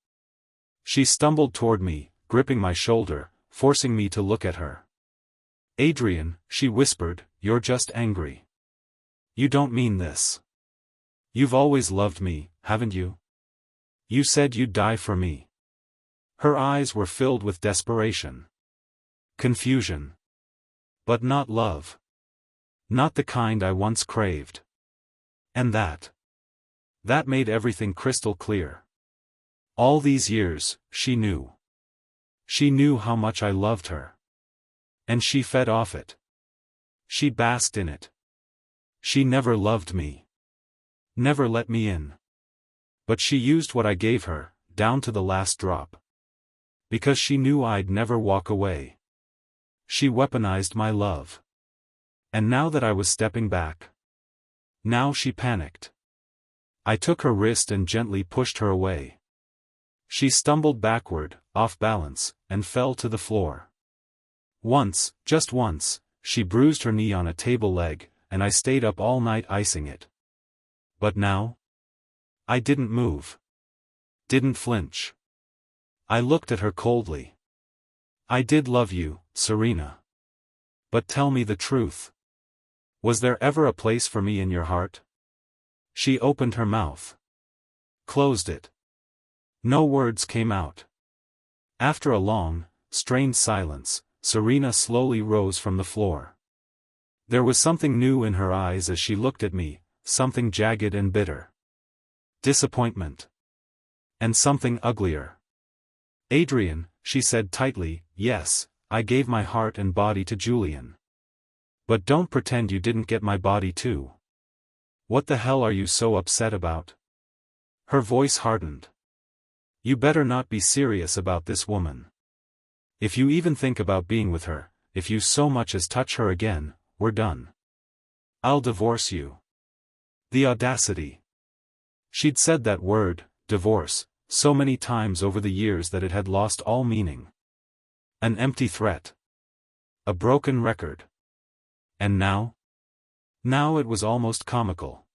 She stumbled toward me, gripping my shoulder, forcing me to look at her. "Adrian," she whispered, "you're just angry. You don't mean this. You've always loved me, haven't you? You said you'd die for me." Her eyes were filled with desperation. Confusion. But not love. Not the kind I once craved. And that made everything crystal clear. All these years, she knew. She knew how much I loved her. And she fed off it. She basked in it. She never loved me. Never let me in. But she used what I gave her, down to the last drop. Because she knew I'd never walk away. She weaponized my love. And now that I was stepping back. Now she panicked. I took her wrist and gently pushed her away. She stumbled backward, off balance, and fell to the floor. Once, just once, she bruised her knee on a table leg, and I stayed up all night icing it. But now? I didn't move. Didn't flinch. I looked at her coldly. "I did love you, Serena. But tell me the truth. Was there ever a place for me in your heart?" She opened her mouth. Closed it. No words came out. After a long, strained silence, Serena slowly rose from the floor. There was something new in her eyes as she looked at me, something jagged and bitter. Disappointment. And something uglier. "Adrian," she said tightly, "yes, I gave my heart and body to Julian. But don't pretend you didn't get my body too. What the hell are you so upset about?" Her voice hardened. You better not be serious about this woman. If you even think about being with her, if you so much as touch her again, we're done. I'll divorce you. The audacity. She'd said that word, divorce, so many times over the years that it had lost all meaning. An empty threat. A broken record. And now? Now it was almost comical.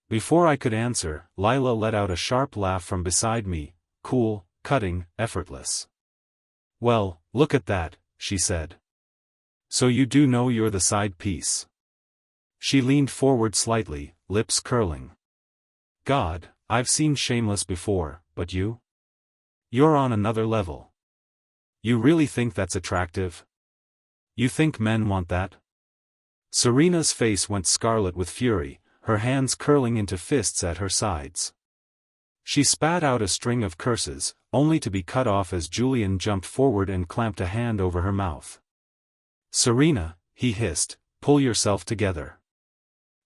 Before I could answer, Lila let out a sharp laugh from beside me, cool, cutting, effortless. Well, look at that, she said. So you do know you're the side piece. She leaned forward slightly, lips curling. God, I've seen shameless before, but you? You're on another level. You really think that's attractive? You think men want that? Serena's face went scarlet with fury, her hands curling into fists at her sides. She spat out a string of curses, only to be cut off as Julian jumped forward and clamped a hand over her mouth. Serena, he hissed, pull yourself together.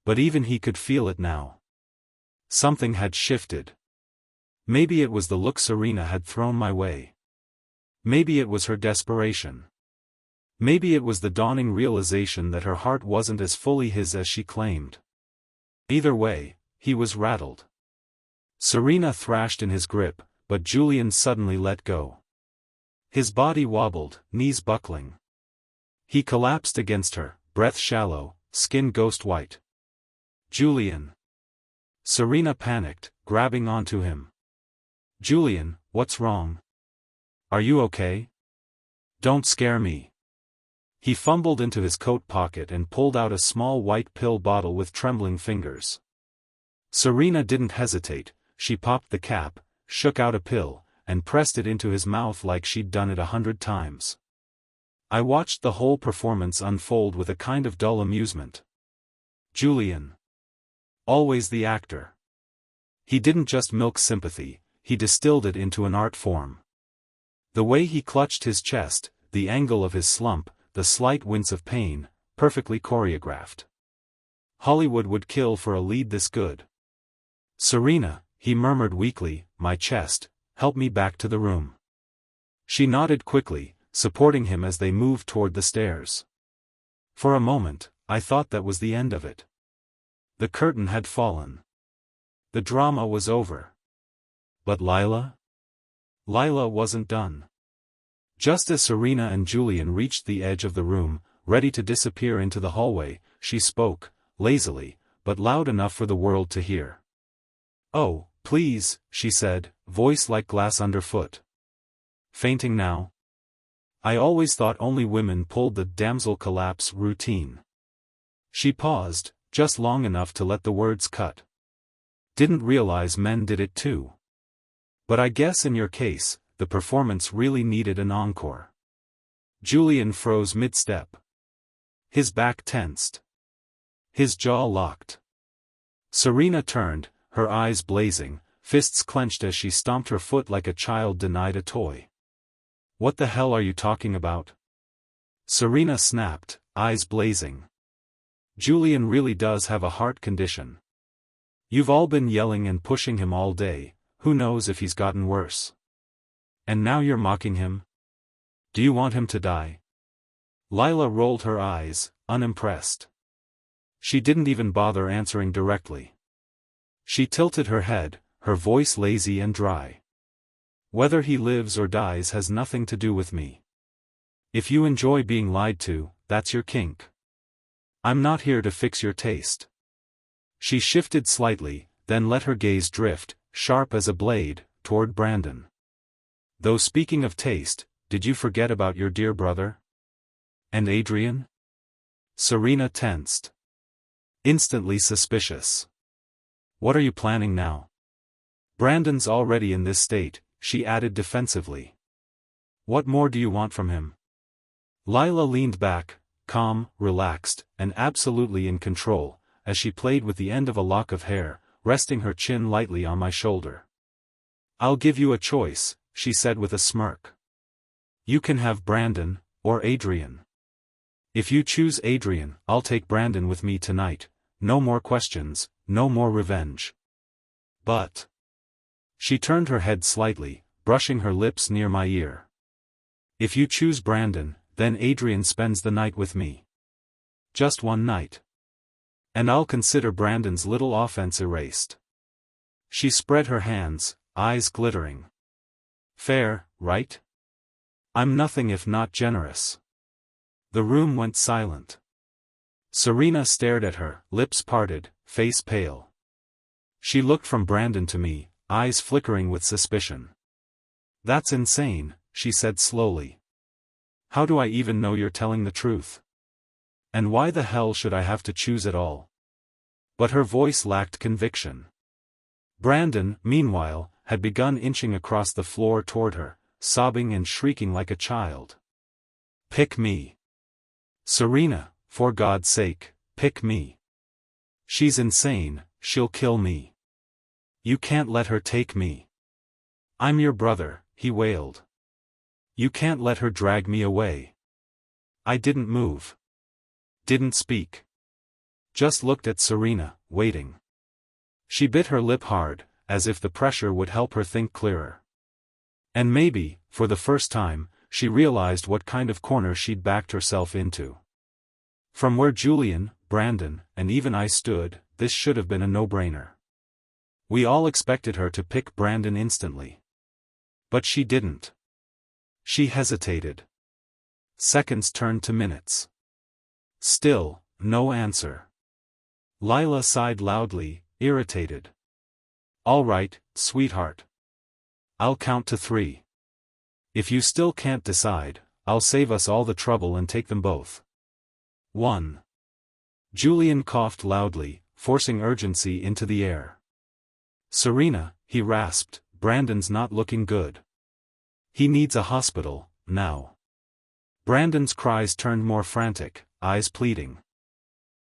But even he could feel it now. Something had shifted. Maybe it was the look Serena had thrown my way. Maybe it was her desperation. Maybe it was the dawning realization that her heart wasn't as fully his as she claimed. Either way, he was rattled. Serena thrashed in his grip, but Julian suddenly let go. His body wobbled, knees buckling. He collapsed against her, breath shallow, skin ghost white. Julian. Serena panicked, grabbing onto him. Julian, what's wrong? Are you okay? Don't scare me. He fumbled into his coat pocket and pulled out a small white pill bottle with trembling fingers. Serena didn't hesitate, she popped the cap, shook out a pill, and pressed it into his mouth like she'd done it 100 times. I watched the whole performance unfold with a kind of dull amusement. Julian. Always the actor. He didn't just milk sympathy, he distilled it into an art form. The way he clutched his chest, the angle of his slump, the slight wince of pain, perfectly choreographed. Hollywood would kill for a lead this good. Serena, he murmured weakly, my chest, help me back to the room. She nodded quickly, supporting him as they moved toward the stairs. For a moment, I thought that was the end of it. The curtain had fallen. The drama was over. But Lila? Lila wasn't done. Just as Serena and Julian reached the edge of the room, ready to disappear into the hallway, she spoke, lazily, but loud enough for the world to hear. Oh, please, she said, voice like glass underfoot. Fainting now? I always thought only women pulled the damsel collapse routine. She paused, just long enough to let the words cut. Didn't realize men did it too. But I guess in your case, the performance really needed an encore. Julian froze mid-step. His back tensed. His jaw locked. Serena turned, her eyes blazing, fists clenched as she stomped her foot like a child denied a toy. What the hell are you talking about? Serena snapped, eyes blazing. Julian really does have a heart condition. You've all been yelling and pushing him all day, who knows if he's gotten worse. And now you're mocking him? Do you want him to die? Lila rolled her eyes, unimpressed. She didn't even bother answering directly. She tilted her head, her voice lazy and dry. Whether he lives or dies has nothing to do with me. If you enjoy being lied to, that's your kink. I'm not here to fix your taste. She shifted slightly, then let her gaze drift, sharp as a blade, toward Brandon. Though speaking of taste, did you forget about your dear brother? And Adrian? Serena tensed. Instantly suspicious. What are you planning now? Brandon's already in this state, she added defensively. What more do you want from him? Lila leaned back, calm, relaxed, and absolutely in control, as she played with the end of a lock of hair, resting her chin lightly on my shoulder. I'll give you a choice, she said with a smirk. You can have Brandon, or Adrian. If you choose Adrian, I'll take Brandon with me tonight, no more questions, no more revenge. But She turned her head slightly, brushing her lips near my ear. If you choose Brandon, then Adrian spends the night with me. Just one night. And I'll consider Brandon's little offense erased. She spread her hands, eyes glittering. Fair, right? I'm nothing if not generous. The room went silent. Serena stared at her, lips parted, face pale. She looked from Brandon to me, eyes flickering with suspicion. That's insane, she said slowly. How do I even know you're telling the truth? And why the hell should I have to choose at all? But her voice lacked conviction. Brandon, meanwhile, had begun inching across the floor toward her, sobbing and shrieking like a child. Pick me. Serena, for God's sake, pick me. She's insane, she'll kill me. You can't let her take me. I'm your brother, he wailed. You can't let her drag me away. I didn't move. Didn't speak. Just looked at Serena, waiting. She bit her lip hard, as if the pressure would help her think clearer. And maybe, for the first time, she realized what kind of corner she'd backed herself into. From where Julian, Brandon, and even I stood, this should have been a no-brainer. We all expected her to pick Brandon instantly. But she didn't. She hesitated. Seconds turned to minutes. Still, no answer. Lila sighed loudly, irritated. All right, sweetheart. I'll count to 3. If you still can't decide, I'll save us all the trouble and take them both. 1. Julian coughed loudly, forcing urgency into the air. Serena, he rasped, Brandon's not looking good. He needs a hospital, now. Brandon's cries turned more frantic, eyes pleading.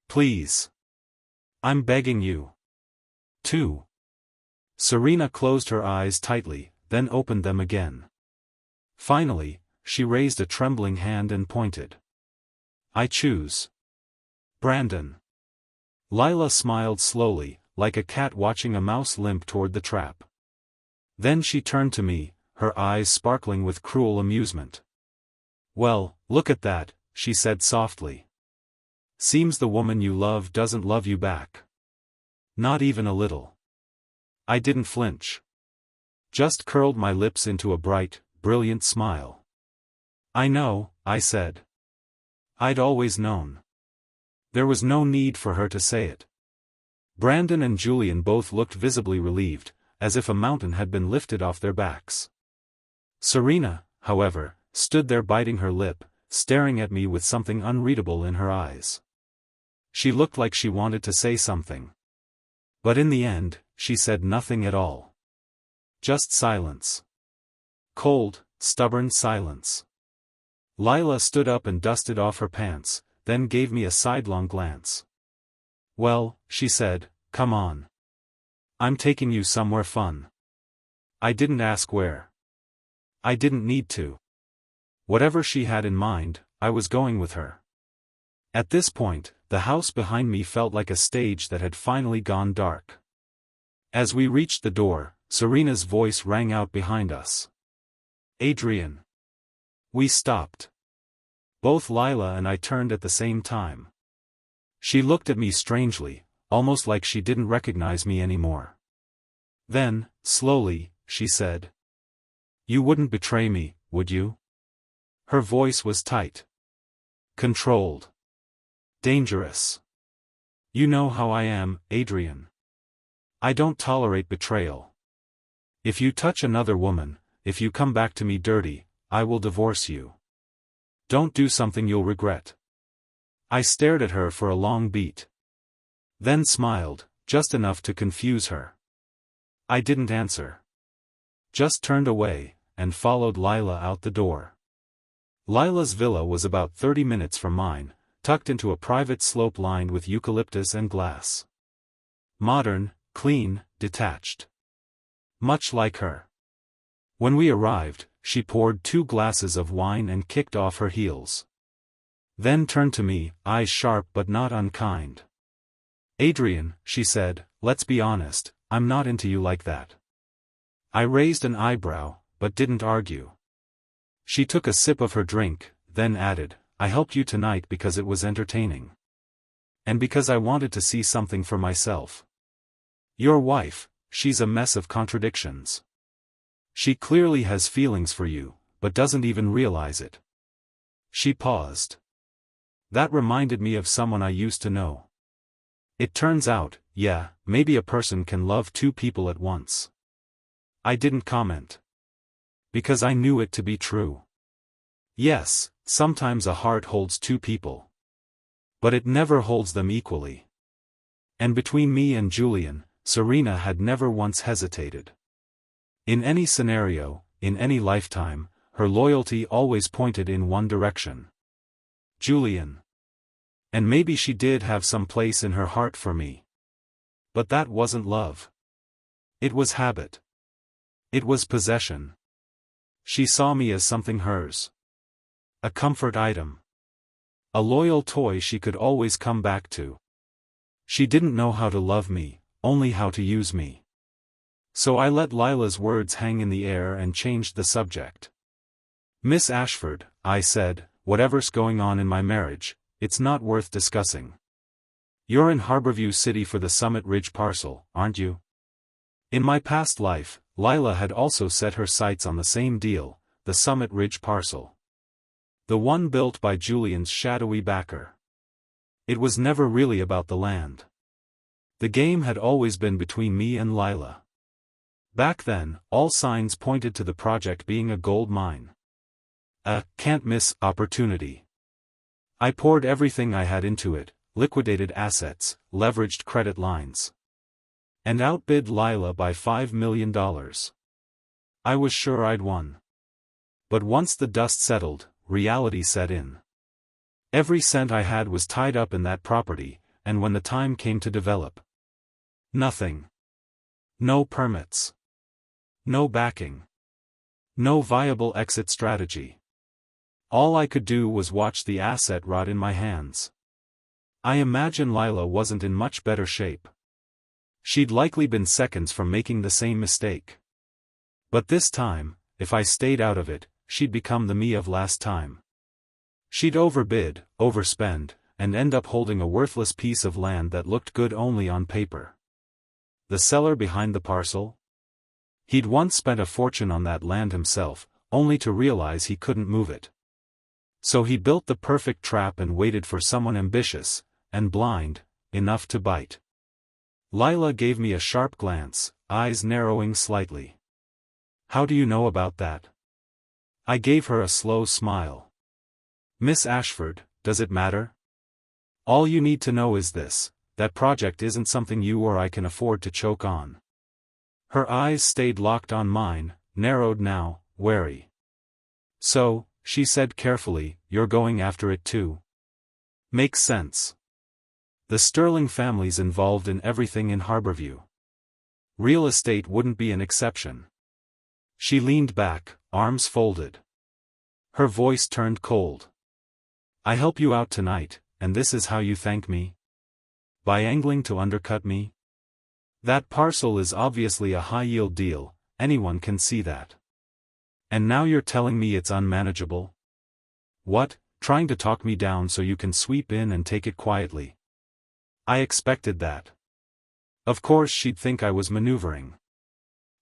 Please. I'm begging you. 2. Serena closed her eyes tightly, then opened them again. Finally, she raised a trembling hand and pointed. I choose. Brandon. Lila smiled slowly, like a cat watching a mouse limp toward the trap. Then she turned to me, her eyes sparkling with cruel amusement. Well, look at that, she said softly. Seems the woman you love doesn't love you back. Not even a little. I didn't flinch. Just curled my lips into a bright, brilliant smile. I know, I said. I'd always known. There was no need for her to say it. Brandon and Julian both looked visibly relieved, as if a mountain had been lifted off their backs. Serena, however, stood there biting her lip, staring at me with something unreadable in her eyes. She looked like she wanted to say something. But in the end, she said nothing at all. Just silence. Cold, stubborn silence. Lila stood up and dusted off her pants, then gave me a sidelong glance. Well, she said, come on. I'm taking you somewhere fun. I didn't ask where. I didn't need to. Whatever she had in mind, I was going with her. At this point, the house behind me felt like a stage that had finally gone dark. As we reached the door, Serena's voice rang out behind us. Adrian. We stopped. Both Lila and I turned at the same time. She looked at me strangely, almost like she didn't recognize me anymore. Then, slowly, she said. You wouldn't betray me, would you? Her voice was tight. Controlled. Dangerous. You know how I am, Adrian. I don't tolerate betrayal. If you touch another woman, if you come back to me dirty, I will divorce you. Don't do something you'll regret. I stared at her for a long beat. Then smiled, just enough to confuse her. I didn't answer. Just turned away, and followed Lila out the door. Lila's villa was about 30 minutes from mine, tucked into a private slope lined with eucalyptus and glass. Modern, clean, detached. Much like her. When we arrived, she poured 2 glasses of wine and kicked off her heels. Then turned to me, eyes sharp but not unkind. Adrian, she said, let's be honest, I'm not into you like that. I raised an eyebrow, but didn't argue. She took a sip of her drink, then added, I helped you tonight because it was entertaining. And because I wanted to see something for myself. Your wife, she's a mess of contradictions. She clearly has feelings for you, but doesn't even realize it. She paused. That reminded me of someone I used to know. It turns out, yeah, maybe a person can love two people at once. I didn't comment. Because I knew it to be true. Yes, sometimes a heart holds two people. But it never holds them equally. And between me and Julian, Serena had never once hesitated. In any scenario, in any lifetime, her loyalty always pointed in one direction. Julian. And maybe she did have some place in her heart for me. But that wasn't love. It was habit. It was possession. She saw me as something hers. A comfort item. A loyal toy she could always come back to. She didn't know how to love me, only how to use me. So I let Lila's words hang in the air and changed the subject. Miss Ashford, I said, whatever's going on in my marriage, it's not worth discussing. You're in Harborview City for the Summit Ridge parcel, aren't you? In my past life, Lila had also set her sights on the same deal, the Summit Ridge parcel. The one built by Julian's shadowy backer. It was never really about the land. The game had always been between me and Lila. Back then, all signs pointed to the project being a gold mine. A can't-miss opportunity. I poured everything I had into it, liquidated assets, leveraged credit lines. And outbid Lila by $5 million. I was sure I'd won. But once the dust settled, reality set in. Every cent I had was tied up in that property, and when the time came to develop. Nothing. No permits. No backing. No viable exit strategy. All I could do was watch the asset rot in my hands. I imagine Lila wasn't in much better shape. She'd likely been seconds from making the same mistake. But this time, if I stayed out of it, she'd become the me of last time. She'd overbid, overspend, and end up holding a worthless piece of land that looked good only on paper. The seller behind the parcel? He'd once spent a fortune on that land himself, only to realize he couldn't move it. So he built the perfect trap and waited for someone ambitious, and blind, enough to bite. Lila gave me a sharp glance, eyes narrowing slightly. How do you know about that? I gave her a slow smile. Miss Ashford, does it matter? All you need to know is this, that project isn't something you or I can afford to choke on. Her eyes stayed locked on mine, narrowed now, wary. So, she said carefully, you're going after it too? Makes sense. The Sterling family's involved in everything in Harborview. Real estate wouldn't be an exception. She leaned back, arms folded. Her voice turned cold. I help you out tonight, and this is how you thank me? By angling to undercut me? That parcel is obviously a high-yield deal, anyone can see that. And now you're telling me it's unmanageable? What, trying to talk me down so you can sweep in and take it quietly? I expected that. Of course she'd think I was maneuvering.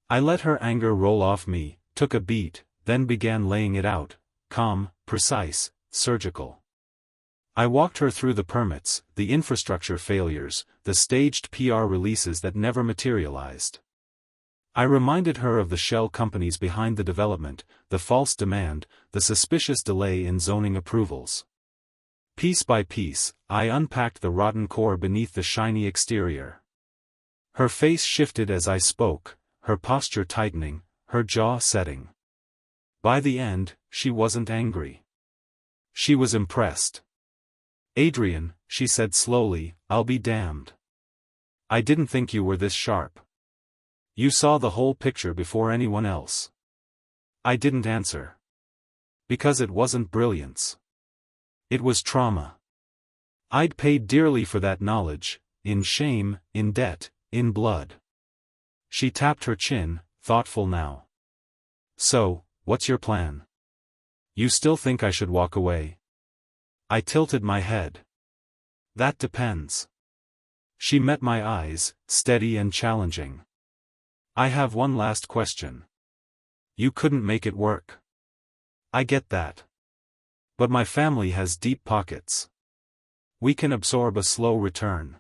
I let her anger roll off me, took a beat, then began laying it out, calm, precise, surgical. I walked her through the permits, the infrastructure failures, the staged PR releases that never materialized. I reminded her of the shell companies behind the development, the false demand, the suspicious delay in zoning approvals. Piece by piece, I unpacked the rotten core beneath the shiny exterior. Her face shifted as I spoke, her posture tightening, her jaw setting. By the end, she wasn't angry. She was impressed. Adrian, she said slowly, I'll be damned. I didn't think you were this sharp. You saw the whole picture before anyone else. I didn't answer. Because it wasn't brilliance. It was trauma. I'd paid dearly for that knowledge, in shame, in debt, in blood. She tapped her chin, thoughtful now. So, what's your plan? You still think I should walk away? I tilted my head. That depends. She met my eyes, steady and challenging. I have one last question. You couldn't make it work. I get that. But my family has deep pockets. We can absorb a slow return.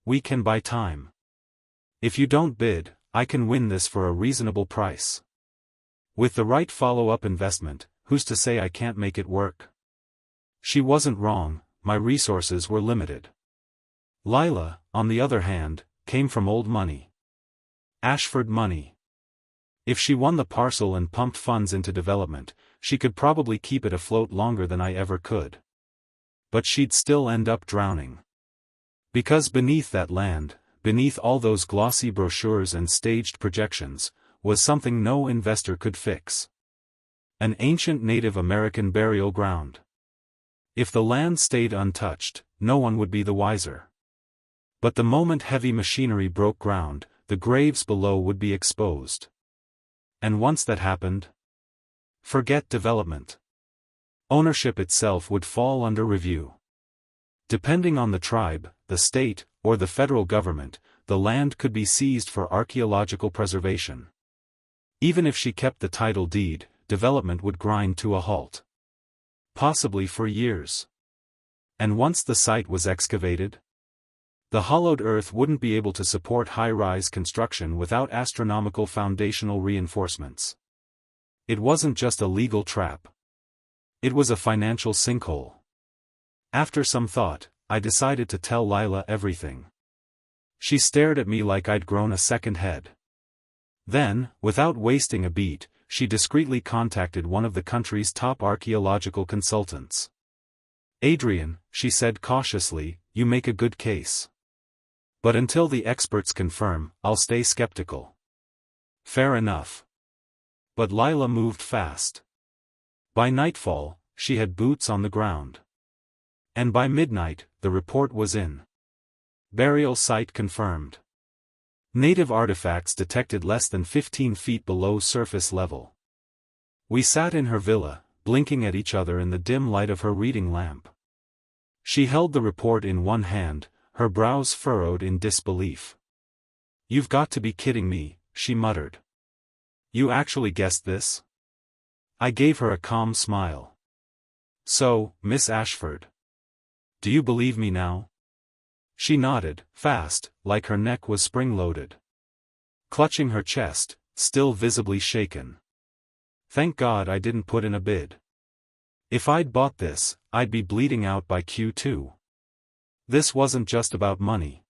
We can buy time. If you don't bid, I can win this for a reasonable price. With the right follow-up investment, who's to say I can't make it work? She wasn't wrong, my resources were limited. Lila, on the other hand, came from old money. Ashford money. If she won the parcel and pumped funds into development, she could probably keep it afloat longer than I ever could. But she'd still end up drowning. Because beneath that land, beneath all those glossy brochures and staged projections, was something no investor could fix. An ancient Native American burial ground. If the land stayed untouched, no one would be the wiser. But the moment heavy machinery broke ground, the graves below would be exposed. And once that happened, forget development. Ownership itself would fall under review. Depending on the tribe, the state, or the federal government, the land could be seized for archaeological preservation. Even if she kept the title deed, development would grind to a halt. Possibly for years. And once the site was excavated, the hollowed earth wouldn't be able to support high-rise construction without astronomical foundational reinforcements. It wasn't just a legal trap. It was a financial sinkhole. After some thought, I decided to tell Lila everything. She stared at me like I'd grown a second head. Then, without wasting a beat, she discreetly contacted one of the country's top archaeological consultants. Adrian, she said cautiously, you make a good case. But until the experts confirm, I'll stay skeptical. Fair enough. But Lila moved fast. By nightfall, she had boots on the ground. And by midnight, the report was in. Burial site confirmed. Native artifacts detected less than 15 feet below surface level. We sat in her villa, blinking at each other in the dim light of her reading lamp. She held the report in one hand, her brows furrowed in disbelief. You've got to be kidding me, she muttered. You actually guessed this? I gave her a calm smile. So, Miss Ashford. Do you believe me now? She nodded, fast, like her neck was spring-loaded. Clutching her chest, still visibly shaken. Thank God I didn't put in a bid. If I'd bought this, I'd be bleeding out by Q2. This wasn't just about money.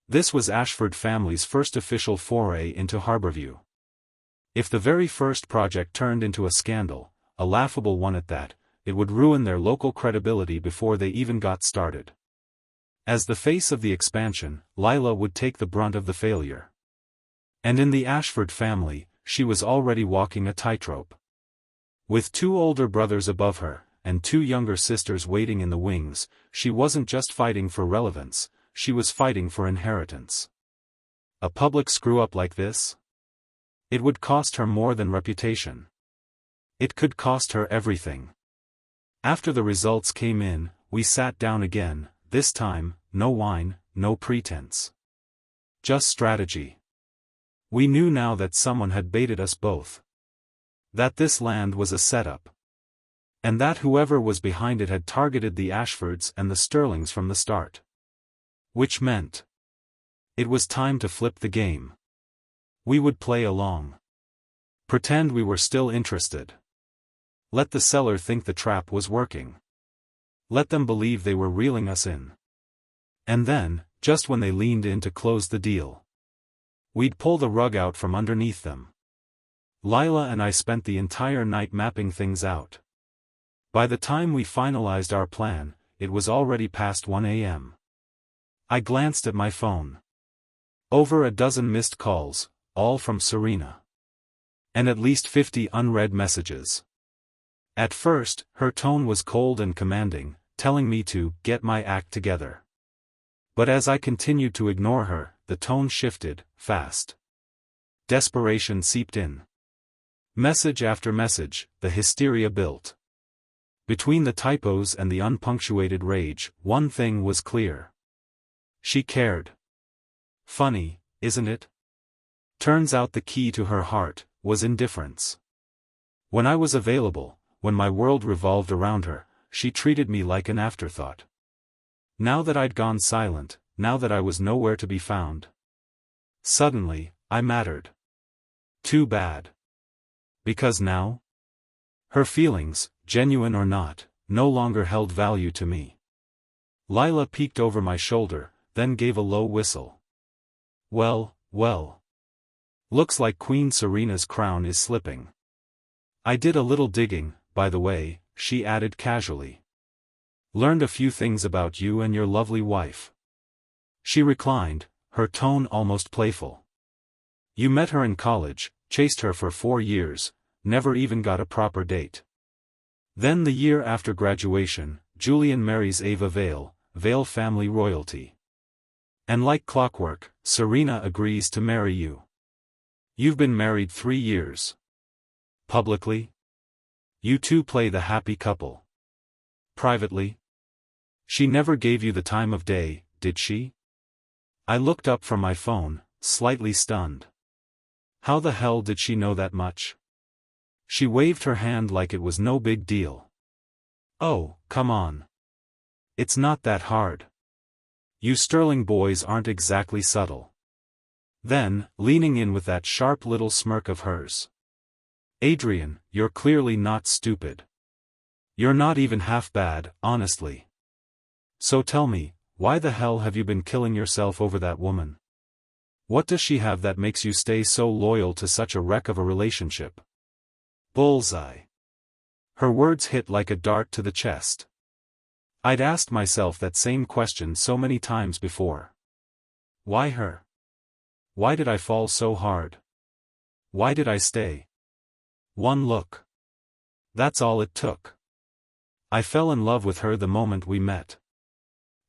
This was Ashford family's first official foray into Harborview. If the very first project turned into a scandal, a laughable one at that, it would ruin their local credibility before they even got started. As the face of the expansion, Lila would take the brunt of the failure. And in the Ashford family, she was already walking a tightrope. With 2 older brothers above her, and 2 younger sisters waiting in the wings, she wasn't just fighting for relevance, she was fighting for inheritance. A public screw-up like this? It would cost her more than reputation. It could cost her everything. After the results came in, we sat down again, this time, no wine, no pretense. Just strategy. We knew now that someone had baited us both. That this land was a setup. And that whoever was behind it had targeted the Ashfords and the Sterlings from the start. Which meant it was time to flip the game. We would play along. Pretend we were still interested. Let the seller think the trap was working. Let them believe they were reeling us in. And then, just when they leaned in to close the deal, we'd pull the rug out from underneath them. Lila and I spent the entire night mapping things out. By the time we finalized our plan, it was already past 1 a.m. I glanced at my phone. Over a dozen missed calls, all from Serena. And at least 50 unread messages. At first, her tone was cold and commanding, telling me to get my act together. But as I continued to ignore her, the tone shifted, fast. Desperation seeped in. Message after message, the hysteria built. Between the typos and the unpunctuated rage, one thing was clear. She cared. Funny, isn't it? Turns out the key to her heart was indifference. When I was available, when my world revolved around her, she treated me like an afterthought. Now that I'd gone silent, now that I was nowhere to be found, suddenly, I mattered. Too bad. Because now, her feelings, genuine or not, no longer held value to me. Lila peeked over my shoulder, then gave a low whistle. Well, well. Looks like Queen Serena's crown is slipping. I did a little digging, by the way, she added casually. Learned a few things about you and your lovely wife. She reclined, her tone almost playful. You met her in college, chased her for 4 years, never even got a proper date. Then the year after graduation, Julian marries Ava Vale, Vale family royalty. And like clockwork, Serena agrees to marry you. You've been married 3 years. Publicly? You two play the happy couple. Privately? She never gave you the time of day, did she? I looked up from my phone, slightly stunned. How the hell did she know that much? She waved her hand like it was no big deal. Oh, come on. It's not that hard. You Sterling boys aren't exactly subtle. Then, leaning in with that sharp little smirk of hers. Adrian, you're clearly not stupid. You're not even half bad, honestly. So tell me, why the hell have you been killing yourself over that woman? What does she have that makes you stay so loyal to such a wreck of a relationship? Bullseye. Her words hit like a dart to the chest. I'd asked myself that same question so many times before. Why her? Why did I fall so hard? Why did I stay? One look. That's all it took. I fell in love with her the moment we met.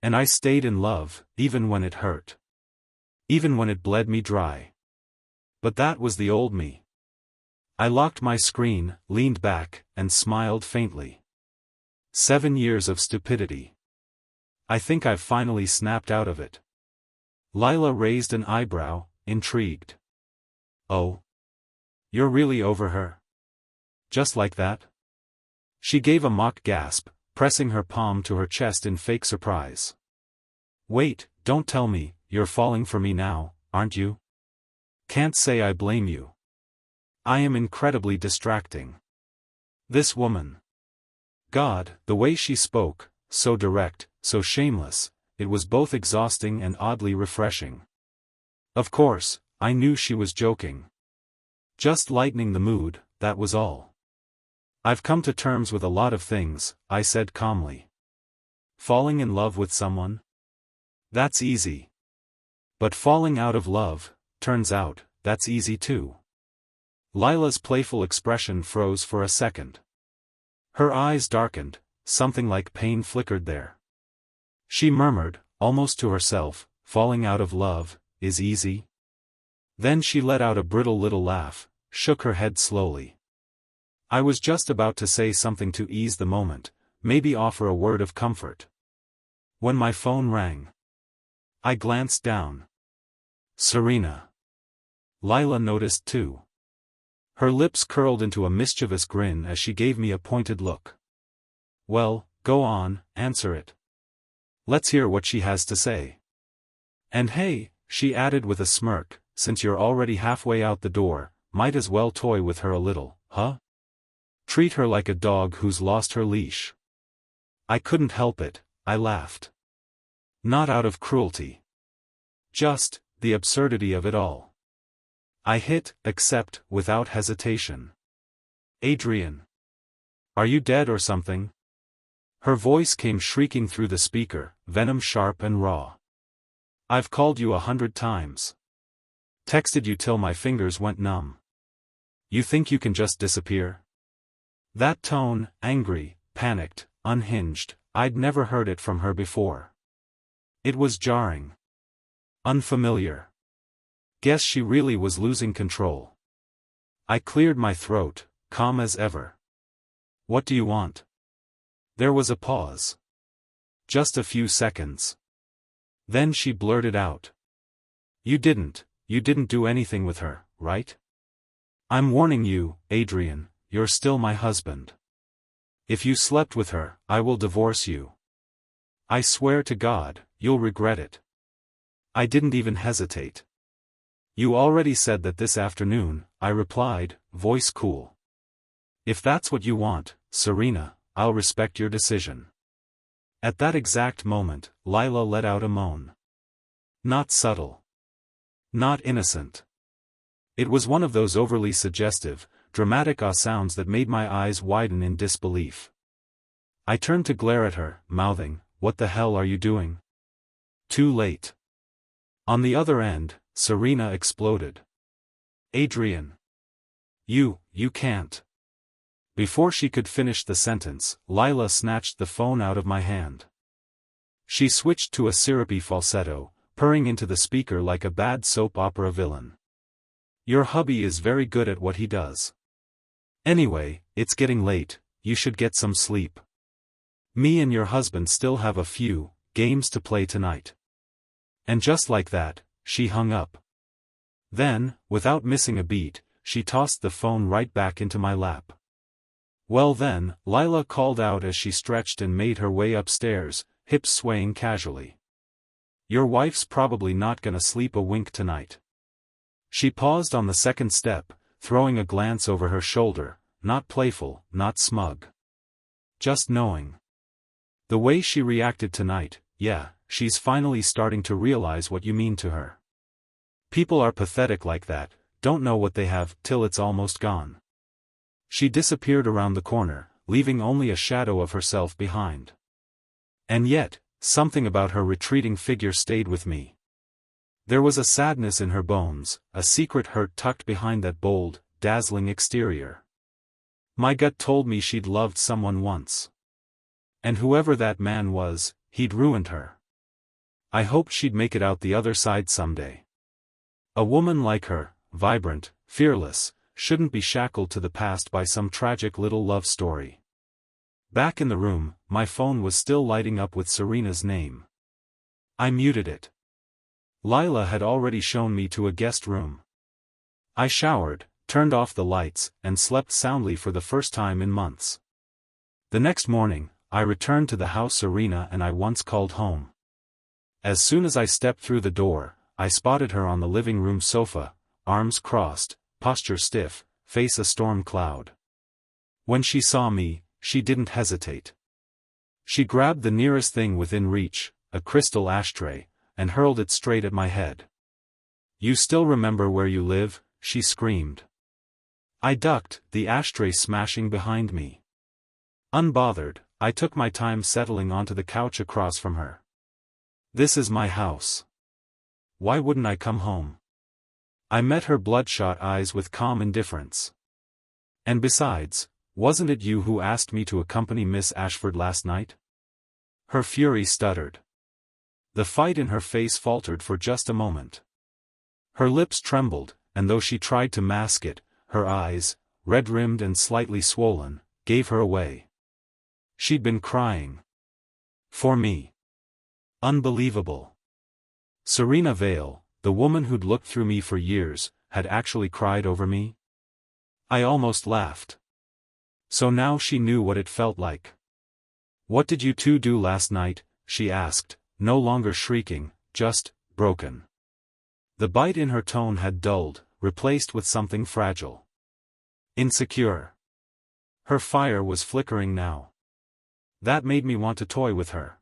And I stayed in love, even when it hurt. Even when it bled me dry. But that was the old me. I locked my screen, leaned back, and smiled faintly. 7 years of stupidity. I think I've finally snapped out of it. Lila raised an eyebrow, intrigued. Oh? You're really over her? Just like that? She gave a mock gasp, pressing her palm to her chest in fake surprise. Wait, don't tell me, you're falling for me now, aren't you? Can't say I blame you. I am incredibly distracting. This woman. God, the way she spoke, so direct, so shameless, it was both exhausting and oddly refreshing. Of course, I knew she was joking. Just lightening the mood, that was all. I've come to terms with a lot of things, I said calmly. Falling in love with someone? That's easy. But falling out of love, turns out, that's easy too. Lila's playful expression froze for a second. Her eyes darkened, something like pain flickered there. She murmured, almost to herself, falling out of love, is easy? Then she let out a brittle little laugh, shook her head slowly. I was just about to say something to ease the moment, maybe offer a word of comfort. When my phone rang. I glanced down. Serena. Lila noticed too. Her lips curled into a mischievous grin as she gave me a pointed look. Well, go on, answer it. Let's hear what she has to say. And hey, she added with a smirk, since you're already halfway out the door, might as well toy with her a little, huh? Treat her like a dog who's lost her leash. I couldn't help it, I laughed. Not out of cruelty. Just, the absurdity of it all. I hit accept without hesitation. Adrian. Are you dead or something? Her voice came shrieking through the speaker, venom sharp and raw. I've called you 100 times. Texted you till my fingers went numb. You think you can just disappear? That tone, angry, panicked, unhinged, I'd never heard it from her before. It was jarring. Unfamiliar. Guess she really was losing control. I cleared my throat, calm as ever. What do you want? There was a pause. Just a few seconds. Then she blurted out. You didn't do anything with her, right? I'm warning you, Adrian, you're still my husband. If you slept with her, I will divorce you. I swear to God, you'll regret it. I didn't even hesitate. You already said that this afternoon, I replied, voice cool. If that's what you want, Serena, I'll respect your decision. At that exact moment, Lila let out a moan. Not subtle. Not innocent. It was one of those overly suggestive, dramatic sounds that made my eyes widen in disbelief. I turned to glare at her, mouthing, "What the hell are you doing?" Too late. On the other end, Serena exploded. Adrian. You can't. Before she could finish the sentence, Lila snatched the phone out of my hand. She switched to a syrupy falsetto, purring into the speaker like a bad soap opera villain. Your hubby is very good at what he does. Anyway, it's getting late, you should get some sleep. Me and your husband still have a few games to play tonight. And just like that, she hung up. Then, without missing a beat, she tossed the phone right back into my lap. Well then, Lila called out as she stretched and made her way upstairs, hips swaying casually. Your wife's probably not gonna sleep a wink tonight. She paused on the second step, throwing a glance over her shoulder, not playful, not smug. Just knowing. The way she reacted tonight, yeah, she's finally starting to realize what you mean to her. People are pathetic like that, don't know what they have till it's almost gone. She disappeared around the corner, leaving only a shadow of herself behind. And yet, something about her retreating figure stayed with me. There was a sadness in her bones, a secret hurt tucked behind that bold, dazzling exterior. My gut told me she'd loved someone once. And whoever that man was, he'd ruined her. I hoped she'd make it out the other side someday. A woman like her, vibrant, fearless, shouldn't be shackled to the past by some tragic little love story. Back in the room, my phone was still lighting up with Serena's name. I muted it. Lila had already shown me to a guest room. I showered, turned off the lights, and slept soundly for the first time in months. The next morning, I returned to the house Serena and I once called home. As soon as I stepped through the door, I spotted her on the living room sofa, arms crossed, posture stiff, face a storm cloud. When she saw me, she didn't hesitate. She grabbed the nearest thing within reach, a crystal ashtray, and hurled it straight at my head. You still remember where you live? She screamed. I ducked, the ashtray smashing behind me. Unbothered, I took my time settling onto the couch across from her. This is my house. Why wouldn't I come home? I met her bloodshot eyes with calm indifference. And besides, wasn't it you who asked me to accompany Miss Ashford last night? Her fury stuttered. The fight in her face faltered for just a moment. Her lips trembled, and though she tried to mask it, her eyes, red-rimmed and slightly swollen, gave her away. She'd been crying. For me. Unbelievable. Serena Vale, the woman who'd looked through me for years, had actually cried over me? I almost laughed. So now she knew what it felt like. What did you two do last night? She asked, no longer shrieking, just broken. The bite in her tone had dulled, replaced with something fragile. Insecure. Her fire was flickering now. That made me want to toy with her.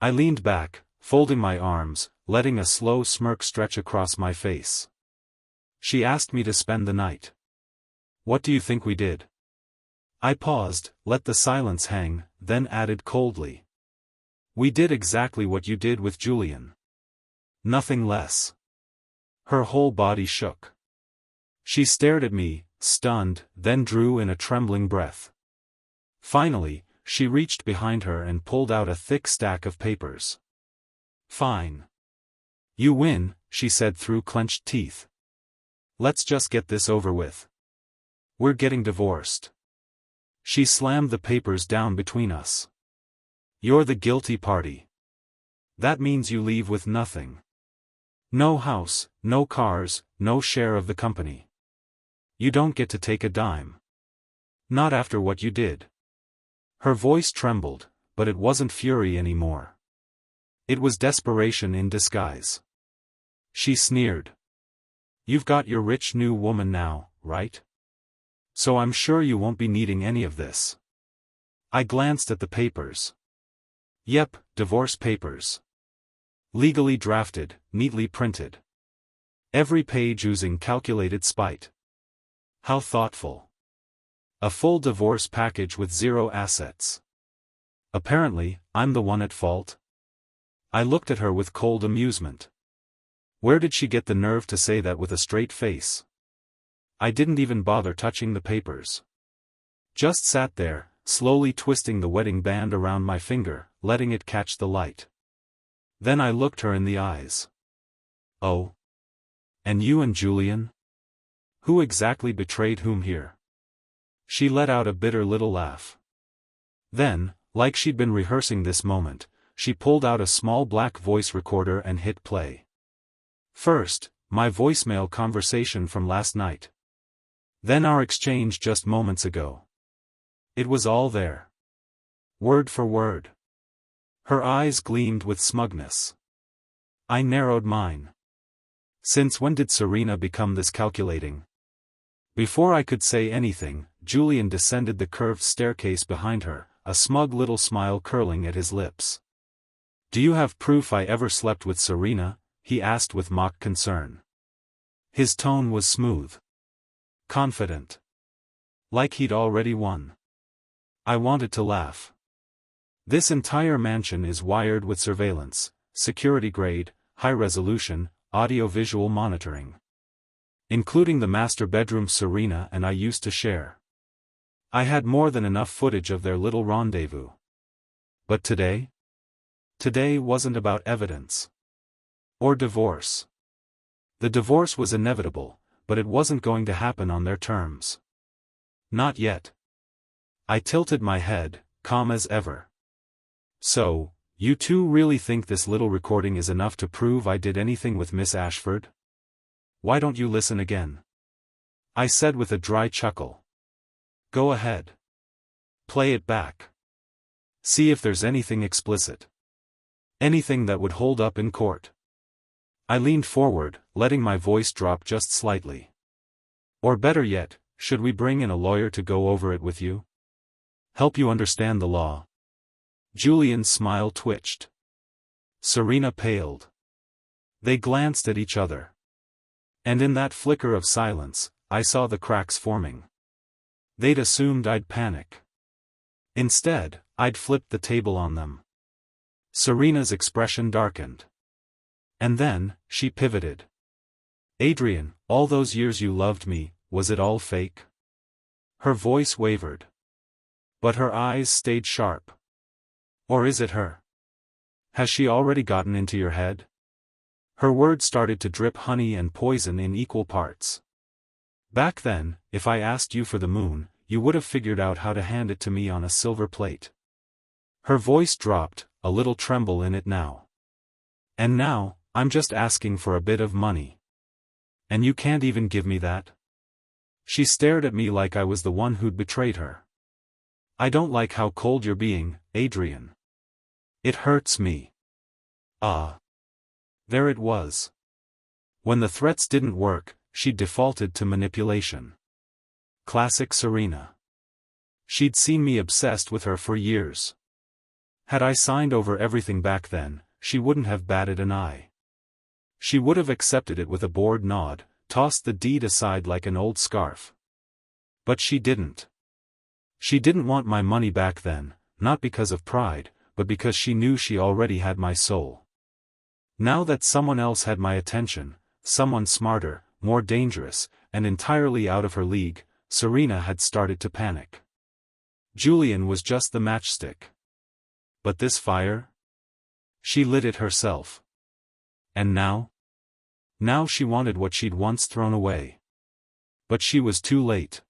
I leaned back, folding my arms, letting a slow smirk stretch across my face. She asked me to spend the night. What do you think we did? I paused, let the silence hang, then added coldly. We did exactly what you did with Julian. Nothing less. Her whole body shook. She stared at me, stunned, then drew in a trembling breath. Finally, she reached behind her and pulled out a thick stack of papers. Fine. You win, she said through clenched teeth. Let's just get this over with. We're getting divorced. She slammed the papers down between us. You're the guilty party. That means you leave with nothing. No house, no cars, no share of the company. You don't get to take a dime. Not after what you did. Her voice trembled, but it wasn't fury anymore. It was desperation in disguise. She sneered. You've got your rich new woman now, right? So I'm sure you won't be needing any of this. I glanced at the papers. Yep, divorce papers. Legally drafted, neatly printed. Every page oozing calculated spite. How thoughtful. A full divorce package with 0 assets. Apparently, I'm the one at fault. I looked at her with cold amusement. Where did she get the nerve to say that with a straight face? I didn't even bother touching the papers. Just sat there, slowly twisting the wedding band around my finger, letting it catch the light. Then I looked her in the eyes. Oh. And you and Julian? Who exactly betrayed whom here? She let out a bitter little laugh. Then, like she'd been rehearsing this moment, she pulled out a small black voice recorder and hit play. First, my voicemail conversation from last night. Then our exchange just moments ago. It was all there. Word for word. Her eyes gleamed with smugness. I narrowed mine. Since when did Serena become this calculating? Before I could say anything, Julian descended the curved staircase behind her, a smug little smile curling at his lips. Do you have proof I ever slept with Serena? He asked with mock concern. His tone was smooth. Confident. Like he'd already won. I wanted to laugh. This entire mansion is wired with surveillance, security-grade, high-resolution, audio-visual monitoring. Including the master bedroom Serena and I used to share. I had more than enough footage of their little rendezvous. But today? Today wasn't about evidence. Or divorce. The divorce was inevitable, but it wasn't going to happen on their terms. Not yet. I tilted my head, calm as ever. So, you two really think this little recording is enough to prove I did anything with Miss Ashford? Why don't you listen again? I said with a dry chuckle. Go ahead. Play it back. See if there's anything explicit. Anything that would hold up in court. I leaned forward, letting my voice drop just slightly. Or better yet, should we bring in a lawyer to go over it with you? Help you understand the law. Julian's smile twitched. Serena paled. They glanced at each other. And in that flicker of silence, I saw the cracks forming. They'd assumed I'd panic. Instead, I'd flipped the table on them. Serena's expression darkened. And then, she pivoted. Adrian, all those years you loved me, was it all fake? Her voice wavered. But her eyes stayed sharp. Or is it her? Has she already gotten into your head? Her words started to drip honey and poison in equal parts. Back then, if I asked you for the moon, you would have figured out how to hand it to me on a silver plate. Her voice dropped, a little tremble in it now. And now, I'm just asking for a bit of money. And you can't even give me that? She stared at me like I was the one who'd betrayed her. I don't like how cold you're being, Adrian. It hurts me. Ah. There it was. When the threats didn't work, she defaulted to manipulation. Classic Serena. She'd seen me obsessed with her for years. Had I signed over everything back then, she wouldn't have batted an eye. She would have accepted it with a bored nod, tossed the deed aside like an old scarf. But she didn't. She didn't want my money back then, not because of pride, but because she knew she already had my soul. Now that someone else had my attention, someone smarter, more dangerous, and entirely out of her league, Serena had started to panic. Julian was just the matchstick. But this fire? She lit it herself. And now? Now she wanted what she'd once thrown away. But she was too late.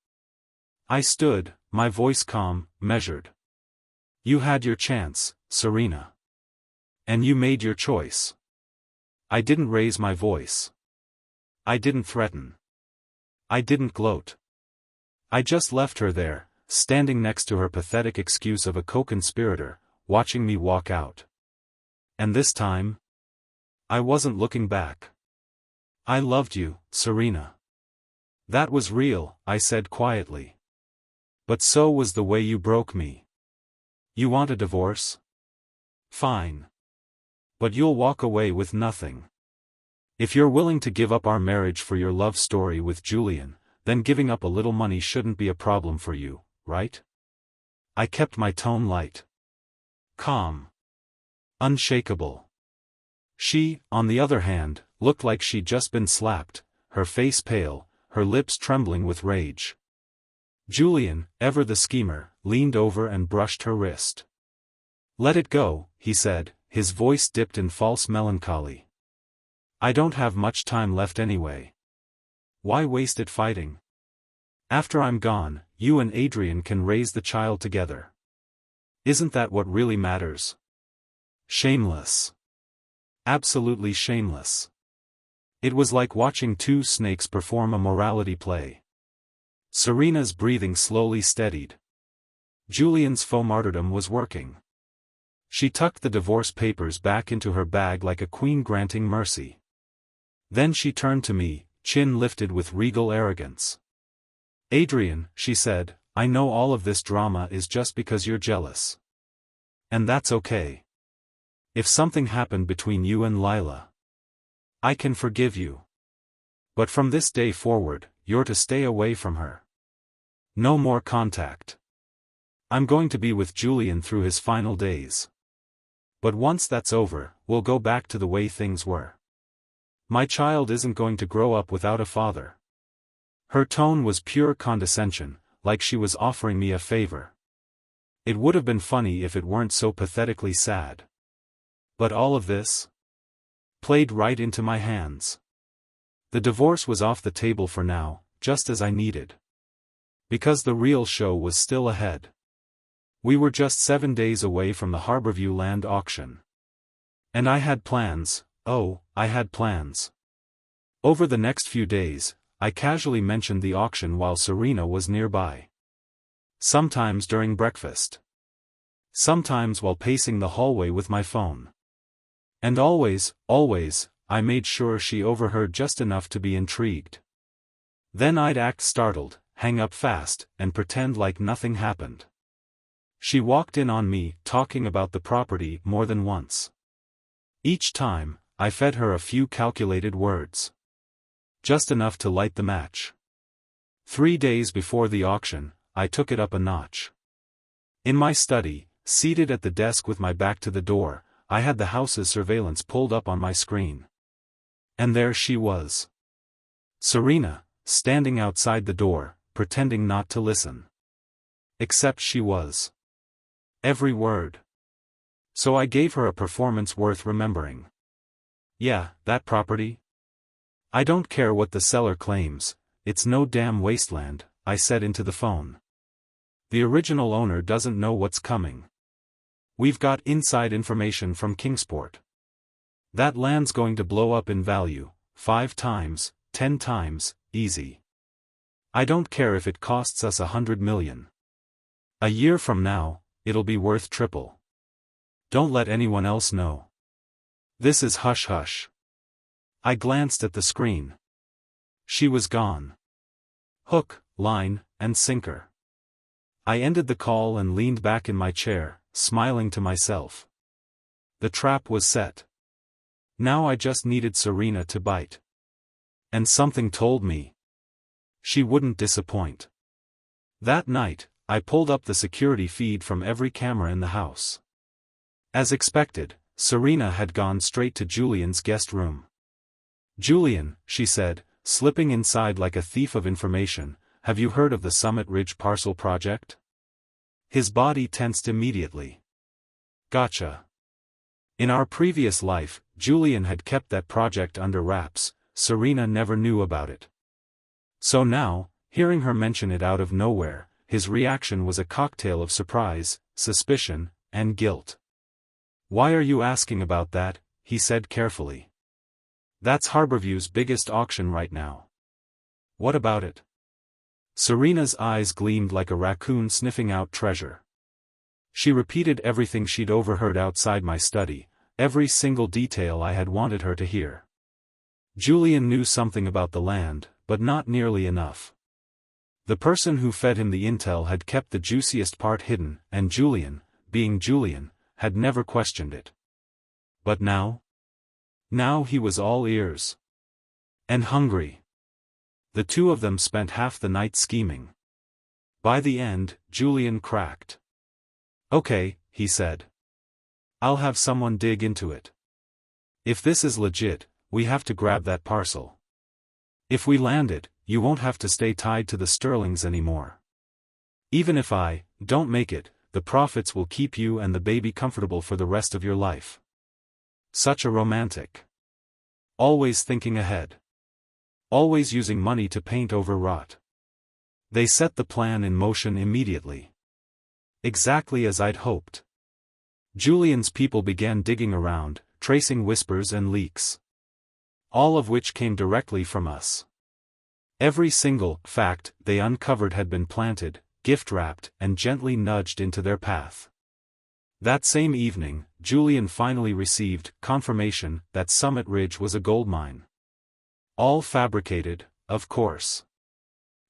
I stood, my voice calm, measured. You had your chance, Serena. And you made your choice. I didn't raise my voice. I didn't threaten. I didn't gloat. I just left her there, standing next to her pathetic excuse of a co-conspirator, watching me walk out. And this time, I wasn't looking back. I loved you, Serena. That was real, I said quietly. But so was the way you broke me. You want a divorce? Fine. But you'll walk away with nothing. If you're willing to give up our marriage for your love story with Julian, then giving up a little money shouldn't be a problem for you, right? I kept my tone light. Calm. Unshakable. She, on the other hand, looked like she'd just been slapped, her face pale, her lips trembling with rage. Julian, ever the schemer, leaned over and brushed her wrist. Let it go, he said, his voice dipped in false melancholy. I don't have much time left anyway. Why waste it fighting? After I'm gone, you and Adrian can raise the child together. Isn't that what really matters? Shameless. Absolutely shameless. It was like watching two snakes perform a morality play. Serena's breathing slowly steadied. Julian's faux martyrdom was working. She tucked the divorce papers back into her bag like a queen granting mercy. Then she turned to me, chin lifted with regal arrogance. Adrian, she said, I know all of this drama is just because you're jealous. And that's okay. If something happened between you and Lila, I can forgive you. But from this day forward, you're to stay away from her. No more contact. I'm going to be with Julian through his final days. But once that's over, we'll go back to the way things were. My child isn't going to grow up without a father. Her tone was pure condescension, like she was offering me a favor. It would have been funny if it weren't so pathetically sad. But all of this played right into my hands. The divorce was off the table for now, just as I needed. Because the real show was still ahead. We were just 7 days away from the Harborview land auction. And I had plans, I had plans. Over the next few days, I casually mentioned the auction while Serena was nearby. Sometimes during breakfast. Sometimes while pacing the hallway with my phone. And always, I made sure she overheard just enough to be intrigued. Then I'd act startled, hang up fast, and pretend like nothing happened. She walked in on me, talking about the property more than once. Each time, I fed her a few calculated words. Just enough to light the match. 3 days before the auction, I took it up a notch. In my study, seated at the desk with my back to the door, I had the house's surveillance pulled up on my screen. And there she was. Serena, standing outside the door, pretending not to listen. Except she was. Every word. So I gave her a performance worth remembering. Yeah, that property? I don't care what the seller claims, it's no damn wasteland, I said into the phone. The original owner doesn't know what's coming. We've got inside information from Kingsport. That land's going to blow up in value, 5 times, 10 times, easy. I don't care if it costs us $100 million. A year from now, it'll be worth triple. Don't let anyone else know. This is hush-hush. I glanced at the screen. She was gone. Hook, line, and sinker. I ended the call and leaned back in my chair, smiling to myself. The trap was set. Now I just needed Serena to bite. And something told me she wouldn't disappoint. That night, I pulled up the security feed from every camera in the house. As expected, Serena had gone straight to Julian's guest room. Julian, she said, slipping inside like a thief of information, have you heard of the Summit Ridge parcel project? His body tensed immediately. Gotcha. In our previous life, Julian had kept that project under wraps, Serena never knew about it. So now, hearing her mention it out of nowhere, his reaction was a cocktail of surprise, suspicion, and guilt. "Why are you asking about that?" he said carefully. "That's Harborview's biggest auction right now." "What about it?" Serena's eyes gleamed like a raccoon sniffing out treasure. She repeated everything she'd overheard outside my study, every single detail I had wanted her to hear. Julian knew something about the land, but not nearly enough. The person who fed him the intel had kept the juiciest part hidden, and Julian, being Julian, had never questioned it. But now? Now he was all ears. And hungry. The two of them spent half the night scheming. By the end, Julian cracked. "Okay," he said. "I'll have someone dig into it. If this is legit, we have to grab that parcel. If we land it, you won't have to stay tied to the sterlings anymore. Even if I don't make it, the profits will keep you and the baby comfortable for the rest of your life." Such a romantic. Always thinking ahead. Always using money to paint over rot. They set the plan in motion immediately. Exactly as I'd hoped. Julian's people began digging around, tracing whispers and leaks. All of which came directly from us. Every single fact they uncovered had been planted, gift-wrapped, and gently nudged into their path. That same evening, Julian finally received confirmation that Summit Ridge was a gold mine. All fabricated, of course.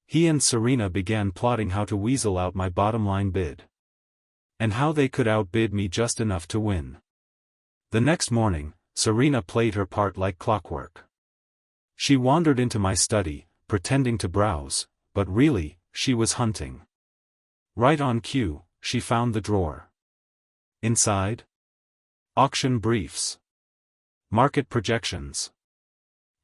He and Serena began plotting how to weasel out my bottom-line bid. And how they could outbid me just enough to win. The next morning, Serena played her part like clockwork. She wandered into my study, pretending to browse, but really, she was hunting. Right on cue, she found the drawer. Inside? Auction briefs. Market projections.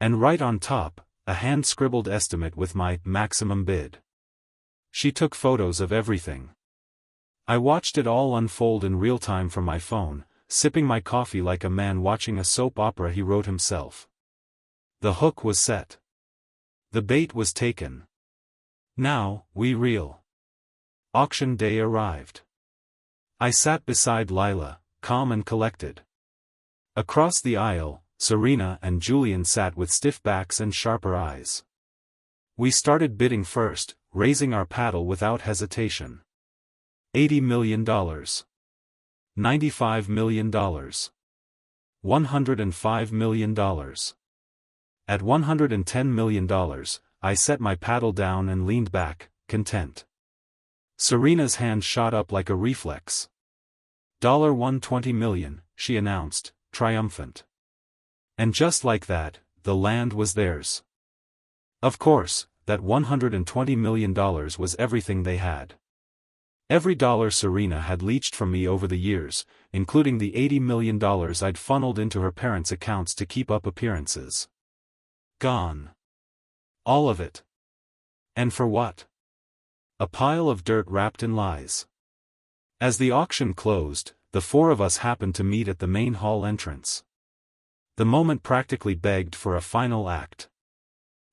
And right on top, a hand-scribbled estimate with my maximum bid. She took photos of everything. I watched it all unfold in real time from my phone, sipping my coffee like a man watching a soap opera he wrote himself. The hook was set. The bait was taken. Now, we reel. Auction day arrived. I sat beside Lila, calm and collected. Across the aisle, Serena and Julian sat with stiff backs and sharper eyes. We started bidding first, raising our paddle without hesitation. $80 million. $95 million. $105 million. At $110 million, I set my paddle down and leaned back, content. Serena's hand shot up like a reflex. $120 million, she announced, triumphant. And just like that, the land was theirs. Of course, that $120 million was everything they had. Every dollar Serena had leached from me over the years, including the $80 million I'd funneled into her parents' accounts to keep up appearances. Gone. All of it. And for what? A pile of dirt wrapped in lies. As the auction closed, the four of us happened to meet at the main hall entrance. The moment practically begged for a final act.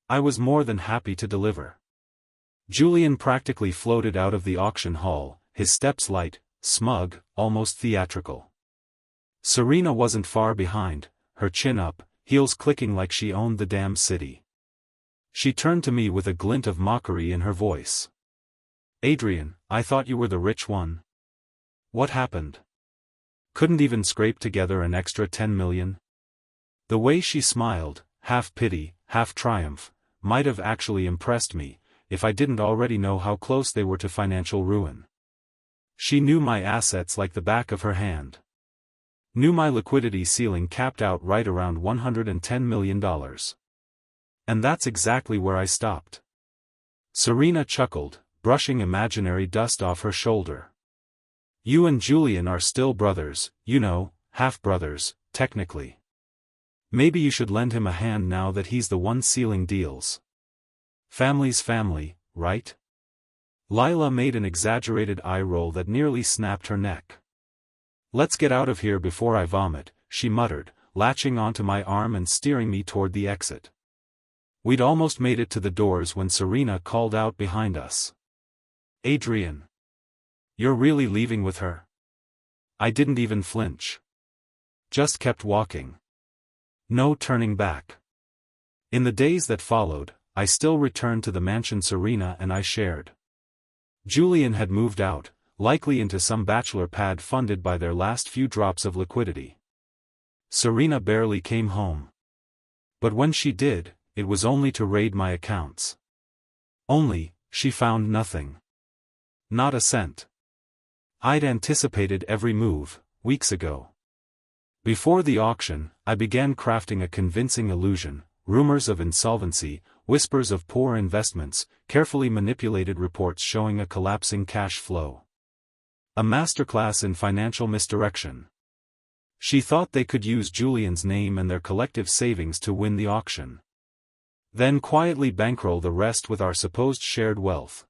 I was more than happy to deliver. Julian practically floated out of the auction hall, his steps light, smug, almost theatrical. Serena wasn't far behind, her chin up, heels clicking like she owned the damn city. She turned to me with a glint of mockery in her voice. "Adrian, I thought you were the rich one. What happened? Couldn't even scrape together an extra $10 million? The way she smiled, half pity, half triumph, might have actually impressed me, if I didn't already know how close they were to financial ruin. She knew my assets like the back of her hand. Knew my liquidity ceiling capped out right around $110 million. And that's exactly where I stopped. Serena chuckled, brushing imaginary dust off her shoulder. You and Julian are still brothers, you know, half-brothers, technically. Maybe you should lend him a hand now that he's the one sealing deals. Family's family, right? Lila made an exaggerated eye roll that nearly snapped her neck. Let's get out of here before I vomit, she muttered, latching onto my arm and steering me toward the exit. We'd almost made it to the doors when Serena called out behind us. "Adrian! You're really leaving with her?" I didn't even flinch. Just kept walking. No turning back. In the days that followed, I still returned to the mansion Serena and I shared. Julian had moved out, likely into some bachelor pad funded by their last few drops of liquidity. Serena barely came home. But when she did, it was only to raid my accounts. Only, she found nothing. Not a cent. I'd anticipated every move, weeks ago. Before the auction, I began crafting a convincing illusion: rumors of insolvency, whispers of poor investments, carefully manipulated reports showing a collapsing cash flow. A masterclass in financial misdirection. She thought they could use Julian's name and their collective savings to win the auction. Then quietly bankroll the rest with our supposed shared wealth.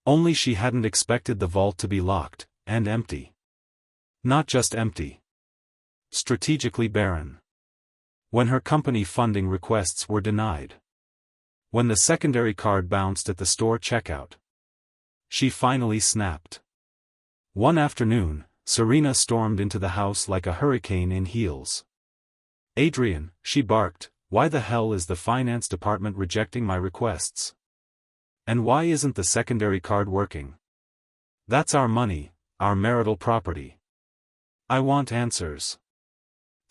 Only she hadn't expected the vault to be locked, and empty. Not just empty. Strategically barren. When her company funding requests were denied. When the secondary card bounced at the store checkout. She finally snapped. One afternoon, Serena stormed into the house like a hurricane in heels. "Adrian," she barked, "why the hell is the finance department rejecting my requests? And why isn't the secondary card working? That's our money, our marital property. I want answers."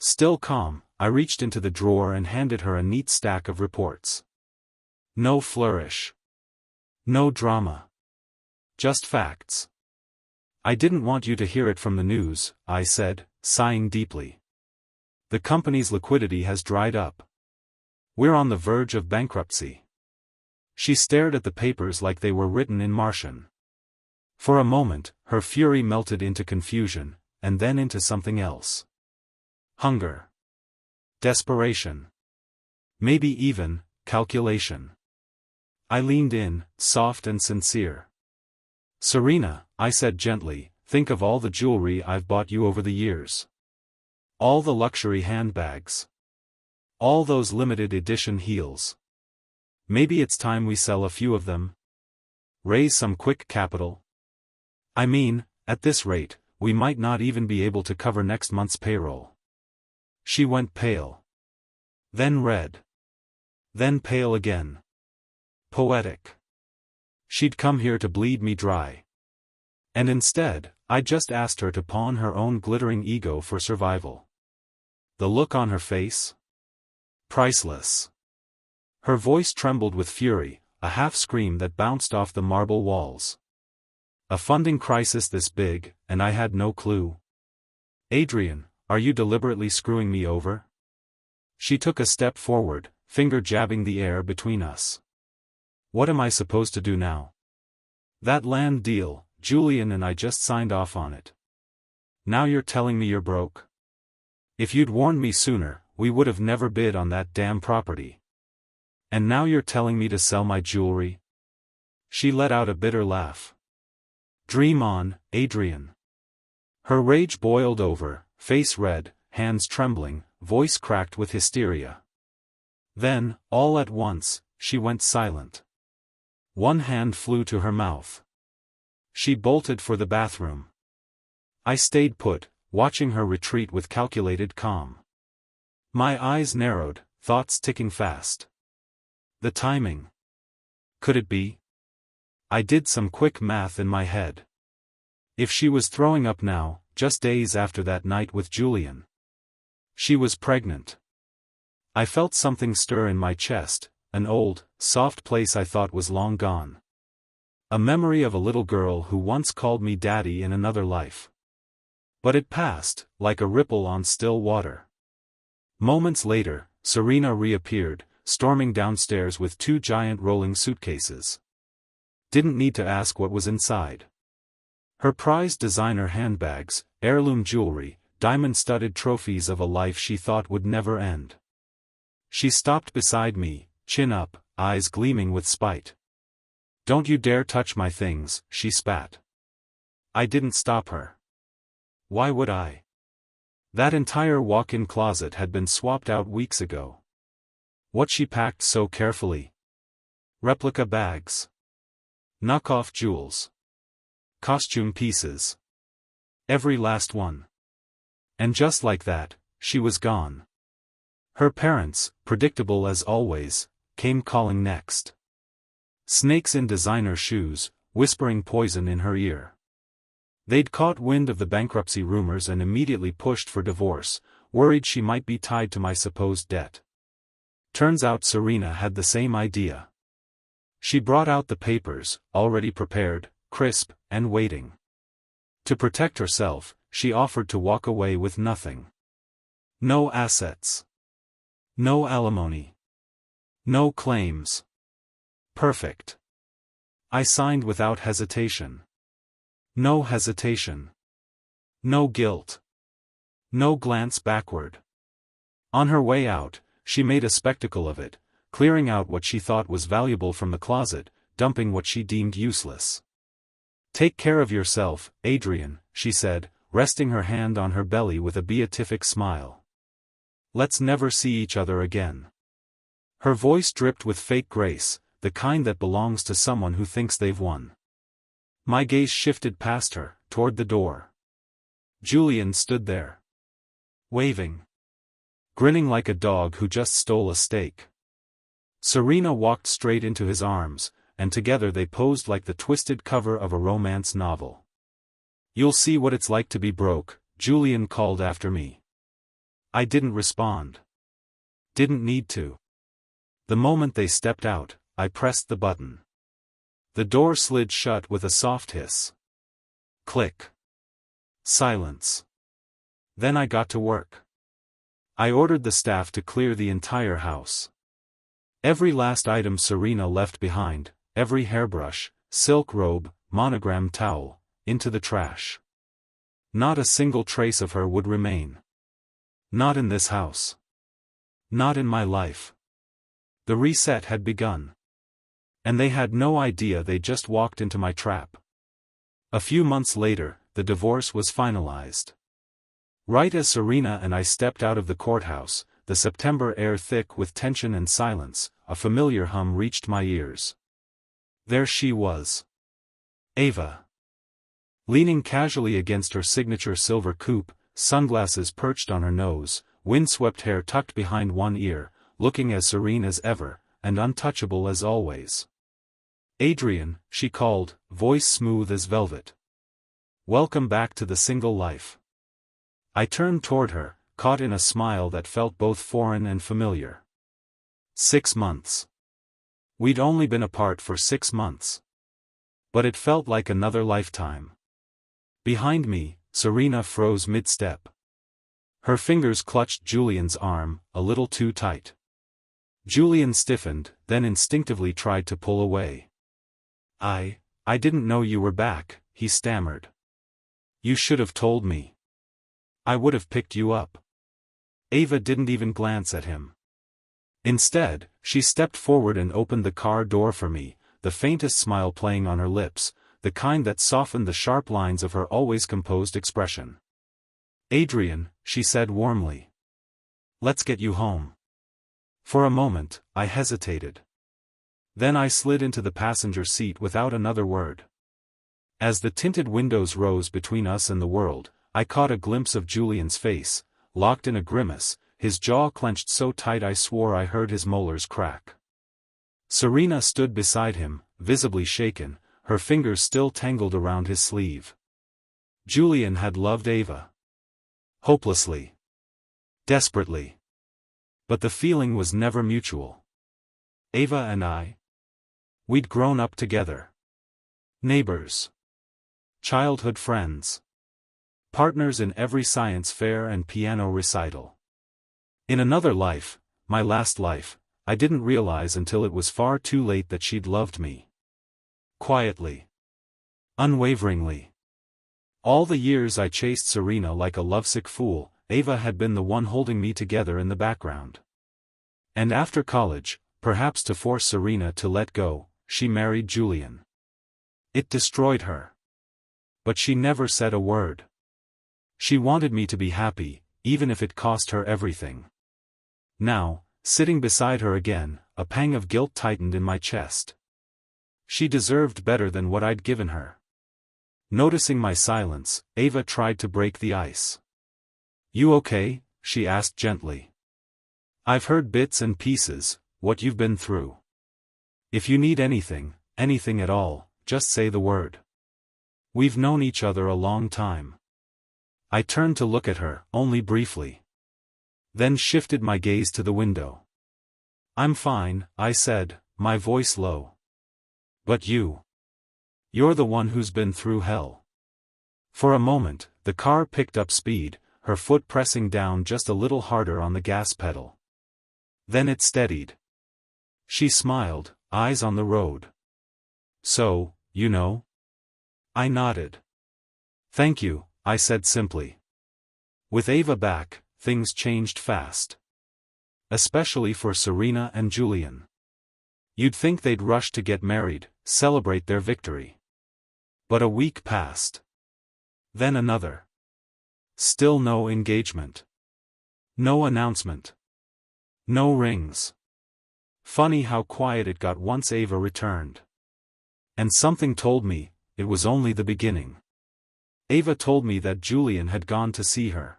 Still calm, I reached into the drawer and handed her a neat stack of reports. No flourish. No drama. Just facts. "I didn't want you to hear it from the news," I said, sighing deeply. "The company's liquidity has dried up. We're on the verge of bankruptcy." She stared at the papers like they were written in Martian. For a moment, her fury melted into confusion, and then into something else. Hunger. Desperation. Maybe even, calculation. I leaned in, soft and sincere. "Serena," I said gently, "think of all the jewelry I've bought you over the years. All the luxury handbags. All those limited edition heels. Maybe it's time we sell a few of them. Raise some quick capital. I mean, at this rate, we might not even be able to cover next month's payroll." She went pale. Then red. Then pale again. Poetic. She'd come here to bleed me dry. And instead, I just asked her to pawn her own glittering ego for survival. The look on her face? Priceless. Her voice trembled with fury, a half-scream that bounced off the marble walls. A funding crisis this big, and I had no clue. "Adrian, are you deliberately screwing me over?" She took a step forward, finger jabbing the air between us. "What am I supposed to do now? That land deal, Julian and I just signed off on it. Now you're telling me you're broke? If you'd warned me sooner, we would have never bid on that damn property. And now you're telling me to sell my jewelry?" She let out a bitter laugh. "Dream on, Adrian." Her rage boiled over, face red, hands trembling, voice cracked with hysteria. Then, all at once, she went silent. One hand flew to her mouth. She bolted for the bathroom. I stayed put, watching her retreat with calculated calm. My eyes narrowed, thoughts ticking fast. The timing. Could it be? I did some quick math in my head. If she was throwing up now, just days after that night with Julian. She was pregnant. I felt something stir in my chest, an old, soft place I thought was long gone. A memory of a little girl who once called me daddy in another life. But it passed, like a ripple on still water. Moments later, Serena reappeared, storming downstairs with 2 giant rolling suitcases. Didn't need to ask what was inside. Her prized designer handbags, heirloom jewelry, diamond-studded trophies of a life she thought would never end. She stopped beside me, chin up, eyes gleaming with spite. "Don't you dare touch my things," she spat. I didn't stop her. Why would I? That entire walk-in closet had been swapped out weeks ago. What she packed so carefully. Replica bags. Knockoff jewels. Costume pieces. Every last one. And just like that, she was gone. Her parents, predictable as always, came calling next. Snakes in designer shoes, whispering poison in her ear. They'd caught wind of the bankruptcy rumors and immediately pushed for divorce, worried she might be tied to my supposed debt. Turns out Serena had the same idea. She brought out the papers, already prepared, crisp, and waiting. To protect herself, she offered to walk away with nothing. No assets. No alimony. No claims. Perfect. I signed without hesitation. No hesitation. No guilt. No glance backward. On her way out, she made a spectacle of it, clearing out what she thought was valuable from the closet, dumping what she deemed useless. "Take care of yourself, Adrian," she said, resting her hand on her belly with a beatific smile. "Let's never see each other again." Her voice dripped with fake grace, the kind that belongs to someone who thinks they've won. My gaze shifted past her, toward the door. Julian stood there. Waving. Grinning like a dog who just stole a steak. Serena walked straight into his arms, and together they posed like the twisted cover of a romance novel. "You'll see what it's like to be broke," Julian called after me. I didn't respond. Didn't need to. The moment they stepped out, I pressed the button. The door slid shut with a soft hiss. Click. Silence. Then I got to work. I ordered the staff to clear the entire house. Every last item Serena left behind, every hairbrush, silk robe, monogrammed towel, into the trash. Not a single trace of her would remain. Not in this house. Not in my life. The reset had begun. And they had no idea they just walked into my trap. A few months later, the divorce was finalized. Right as Serena and I stepped out of the courthouse, the September air thick with tension and silence, a familiar hum reached my ears. There she was. Ava. Leaning casually against her signature silver coupe, sunglasses perched on her nose, windswept hair tucked behind one ear, looking as serene as ever, and untouchable as always. "Adrian," she called, voice smooth as velvet. "Welcome back to the single life." I turned toward her, caught in a smile that felt both foreign and familiar. 6 months. We'd only been apart for 6 months. But it felt like another lifetime. Behind me, Serena froze mid-step. Her fingers clutched Julian's arm, a little too tight. Julian stiffened, then instinctively tried to pull away. I didn't know you were back," he stammered. "You should have told me. I would have picked you up." Ava didn't even glance at him. Instead, she stepped forward and opened the car door for me, the faintest smile playing on her lips, the kind that softened the sharp lines of her always composed expression. "Adrian," she said warmly. "Let's get you home." For a moment, I hesitated. Then I slid into the passenger seat without another word. As the tinted windows rose between us and the world, I caught a glimpse of Julian's face, locked in a grimace, his jaw clenched so tight I swore I heard his molars crack. Serena stood beside him, visibly shaken, her fingers still tangled around his sleeve. Julian had loved Ava. Hopelessly. Desperately. But the feeling was never mutual. Ava and we'd grown up together. Neighbors. Childhood friends. Partners in every science fair and piano recital. In another life, my last life, I didn't realize until it was far too late that she'd loved me. Quietly. Unwaveringly. All the years I chased Serena like a lovesick fool, Ava had been the one holding me together in the background. And after college, perhaps to force Serena to let go, she married Julian. It destroyed her. But she never said a word. She wanted me to be happy, even if it cost her everything. Now, Sitting beside her again, a pang of guilt tightened in my chest. She deserved better than what I'd given her. Noticing my silence, Ava tried to break the ice. "You okay?" she asked gently. "I've heard bits and pieces, what you've been through. If you need anything, anything at all, just say the word. We've known each other a long time." I turned to look at her, only briefly. Then shifted my gaze to the window. "I'm fine," I said, my voice low. "But you? You're the one who's been through hell." For a moment, the car picked up speed, her foot pressing down just a little harder on the gas pedal. Then it steadied. She smiled, eyes on the road. "So, you know?" I nodded. "Thank you," I said simply. With Ava back, things changed fast. Especially for Serena and Julian. You'd think they'd rush to get married, celebrate their victory. But a week passed. Then another. Still no engagement. No announcement. No rings. Funny how quiet it got once Ava returned. And something told me, it was only the beginning. Ava told me that Julian had gone to see her.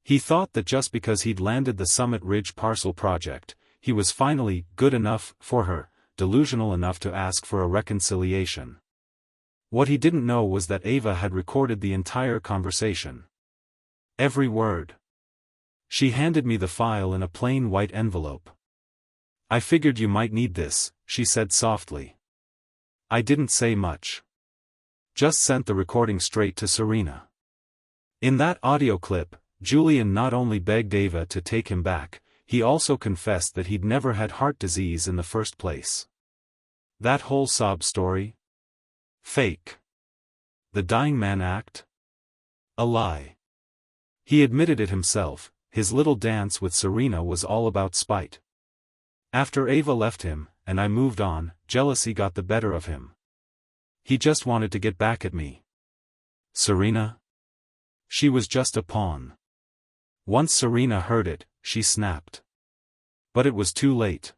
He thought that just because he'd landed the Summit Ridge parcel project, he was finally good enough for her, delusional enough to ask for a reconciliation. What he didn't know was that Ava had recorded the entire conversation. Every word. She handed me the file in a plain white envelope. "I figured you might need this," she said softly. I didn't say much. Just sent the recording straight to Serena. In that audio clip, Julian not only begged Ava to take him back, he also confessed that he'd never had heart disease in the first place. That whole sob story? Fake. The dying man act? A lie. He admitted it himself, his little dance with Serena was all about spite. After Ava left him, and I moved on, jealousy got the better of him. He just wanted to get back at me. Serena? She was just a pawn. Once Serena heard it, she snapped. But it was too late.